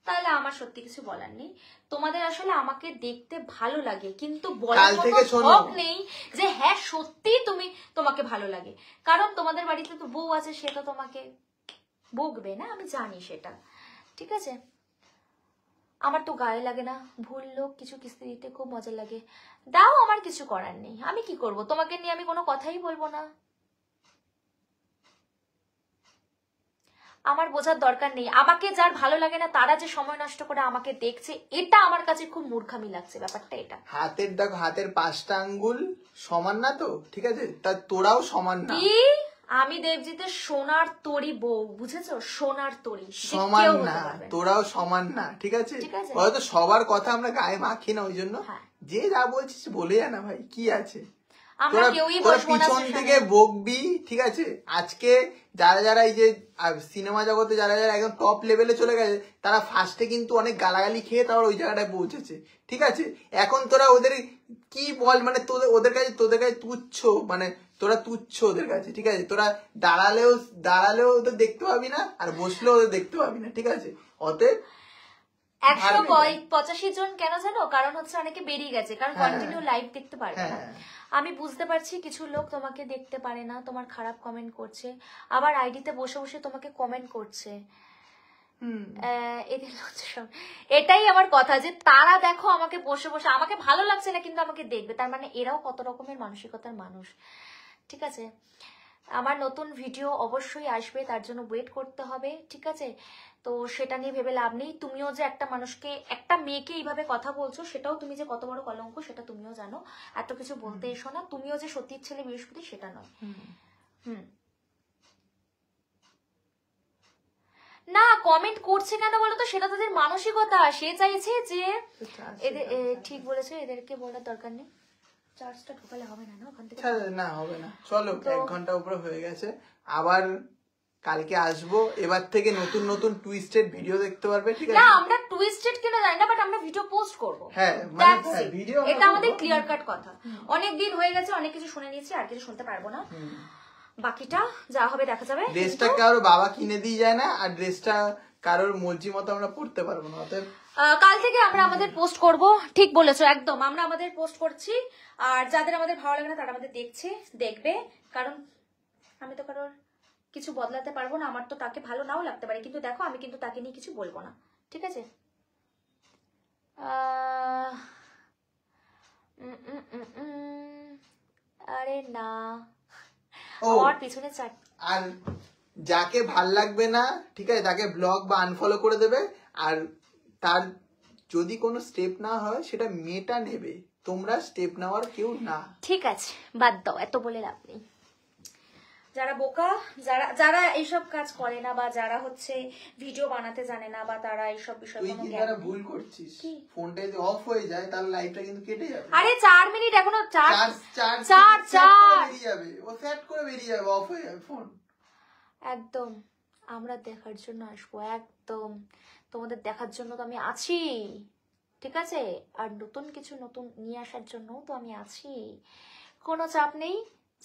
তাহলে আমার সত্যি কিছু বলার নেই। তোমাদের আসলে আমাকে দেখতে ভালো লাগে, কিন্তু বলার মতো হক নেই যে হ্যাঁ সত্যি তোমাকে ভালো লাগে, কারণ তোমাদের বাড়িতে তো বউ আছে, সেটা তোমাকে বকবে না, আমি জানি সেটা। ঠিক আছে, আমার তো গায়ে লাগে না, ভুল লোক কিছু কিস্তি দিতে খুব মজা লাগে, দাও, আমার কিছু করার নেই। আমি কি করব? তোমাকে নিয়ে আমি কোনো কথাই বলবো না, আমার বোঝার দরকার নেই। আমাকে যার ভালো লাগে না, তারা যে সময় নষ্ট করে আমাকে দেখছে, এটা আমার কাছে খুব মূর্খামি লাগছে। ব্যাপারটা এটা, হাতের 5টা আঙ্গুল সমান না তো, ঠিক আছে, তা তোরাও সমান না। আমি দেবজিতের সোনার তরি বউ, বুঝেছো? সোনার তরি সমান না, তোরাও সমান না। ঠিক আছে, হয়তো সবার কথা আমরা গায়ে মাখি না, ওই জন্য যে যা বলছিস বলে জানা ভাই, কি আছে, পিছন থেকে বকবি। ঠিক আছে, আজকে যারা এই যে সিনেমা জগতে যারা একদম টপ লেভেলে চলে গেছে, তারা ফার্স্টে কিন্তু অনেক গালাগালি খেয়ে তারপর ওই জায়গাটায় পৌঁছেছে। ঠিক আছে, এখন তোরা ওদের কি বল, মানে তোদের কাছে তুচ্ছ, মানে তোরা তুচ্ছ ওদের কাছে। ঠিক আছে, তোরা দাঁড়ালেও ওদের দেখতে পাবি না, আর বসলেও ওদের দেখতে পাবি না। ঠিক আছে, অতএব 185 জন কেন জানো? কারণ হচ্ছে অনেকে বেরিয়ে গেছে, কারণ কন্টিনিউ লাইভ দেখতে পারবে না। আমি বুঝতে পারছি কিছু লোক তোমাকে দেখতে পারে না, তোমার খারাপ কমেন্ট করছে, আবার আইডিতে বসে বসে তোমাকে কমেন্ট করছে। এটাই আমার কথা, যে তারা দেখো আমাকে বসে বসে, আমাকে ভালো লাগছে না কিন্তু আমাকে দেখবে, তার মানে এরাও কত রকমের মানসিকতার মানুষ। ঠিক আছে, আমার নতুন ভিডিও অবশ্যই আসবে, তার জন্য ওয়েট করতে হবে। ঠিক আছে, তো সেটা নিয়ে ভেবে লাভ নেই। তুমিও যে একটা মেয়েকে এইভাবে কথা বলছো, সেটাও তুমি যে কত বড় কলঙ্ক সেটা তুমিও জানো। এত কিছু বলতে এসো না, তুমিও যে সতীর ছেলে বৃহস্পতি সেটা নয়। না, কমেন্ট করছে কেন বলো তো? সেটা তাদের মানসিকতা, সে চাইছে যে ঠিক বলেছে, এদেরকে বলার দরকার নেই। চার্জটা ঢোকালে হবে না, না ওখান থেকে? না হবে না, চলো 1 ঘন্টা উপরে হয়ে গেছে। আবার কালকে আসবো, এবার থেকে নতুন নতুন টুইস্টেড ভিডিও দেখতে পারবে, ঠিক আছে? না আমরা টুইস্টেড কিনা জানি না, বাট আমরা ভিডিও পোস্ট করব। হ্যাঁ ভিডিও, এটা আমাদের ক্লিয়ার কাট কথা। অনেক দিন হয়ে গেছে, অনেক কিছু শুনে নিয়েছি, আর কিছু শুনতে পারবো না। বাকিটা যা হবে দেখা যাবে। ড্রেসটা কারোর বাবা কিনে দিয়ে যায় না, আর ড্রেসটা কারোর মর্জি মতো আমরা পড়তে পারবো না, অতএব কাল থেকে আমরা আমাদের পোস্ট করব। ঠিক বলেছো একদম, আমরা আমাদের পোস্ট করছি। আর যাদের আমাদের ভালো লাগে না তারা আমাদের দেখবে, কারণ আমি তো কারোর কিছু বদলাতে পারবো না। আমার তো তাকে ভালো নাও লাগতে পারে, কিন্তু দেখো আমি কিন্তু তাকে নিয়ে কিছু বলবো না, ঠিক আছে? আরে না, আমার পিছনে আর যাকে ভাল লাগবে না, ঠিক আছে, তাকে ব্লক বা আনফলো করে দেবে। আর তার যদি কোনো স্টেপ না হয় সেটা মেয়েটা নেবে, তোমরা স্টেপ নেওয়ার কেউ না, ঠিক আছে? বাদ দাও, এত বলে লাভ নেই। যারা বোকা, যারা এইসব কাজ করে না, বা যারা হচ্ছে ভিডিও বানাতে জানে না, বা তারা এইসব বিষয় তুই কি তারা ভুল করছিস। ফোনটা যদি অফ হয়ে যায় তাহলে লাইভটা কিন্তু কেটে যাবে। আরে 4 মিনিট এখনো, চার্জ বেরিয়ে যাবে, ও সেট করে বেরিয়ে যাবে, অফ হয়ে যাবে ফোন। একদম আমরা দেখার জন্য আসবো, একদম তোমাদের দেখার জন্য তো আমি আছি, ঠিক আছে? আর নতুন কিছু নতুন নিয়ে আসার জন্য তো আমি আছি, কোনো চাপ নেই।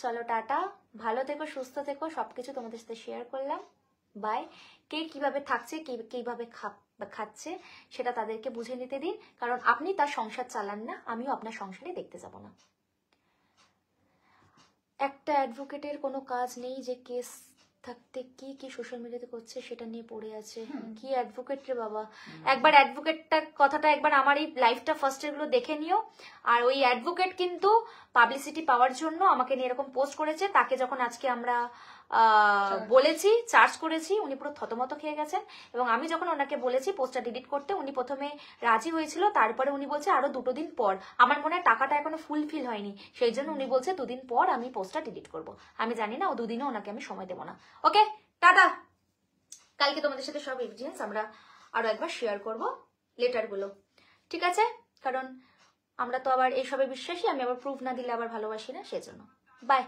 চলো টাটা, ভালো থেকো, সুস্থ থেকো, সবকিছু তোমাদের সাথে শেয়ার করলাম। বাই। কে কিভাবে থাকছে, কে কিভাবে খাচ্ছে সেটা তাদেরকে বুঝে নিতে দিন, কারণ আপনি তার সংসার চালান না, আমিও আপনার সংসারে দেখতে যাব না। একটা অ্যাডভোকেটের কোনো কাজ নেই যে কেস থাকতে কি কি সোশ্যাল মিডিয়াতে করছে সেটা নিয়ে পড়ে আছে। কি অ্যাডভোকেট রে বাবা, একবার অ্যাডভোকেটটা কথাটা একবার আমার এই লাইফটা ফার্স্ট এগুলো দেখে নিও। আর ওই অ্যাডভোকেট কিন্তু পাবলিসিটি পাওয়ার জন্য আমাকে নিয়ে এরকম পোস্ট করেছে। তাকে যখন আজকে আমরা বলেছি, চার্জ করেছি, উনি পুরো থতমত খেয়ে গেছেন। এবং আমি যখন ওনাকে বলেছি পোস্টটা ডিলিট করতে, উনি প্রথমে রাজি হয়েছিল, তারপরে উনি বলছে আরো 2 দিন পর। আমার মনে হয় টাকাটা এখনো ফুলফিল হয়নি, সেই জন্য উনি বলছে 2 দিন পর আমি পোস্টটা ডিলিট করব। আমি জানি না, ও 2 দিনও ওনাকে আমি সময় দেবো না। ওকে টাটা, কালকে তোমাদের সাথে সব এভিডেন্স আমরা আরো একবার শেয়ার করব, লেটারগুলো, ঠিক আছে? কারণ আমরা তো আবার এইসবে বিশ্বাসী, আমি আবার প্রুফ না দিলে আবার ভালোবাসি না, সেজন্য। বাই।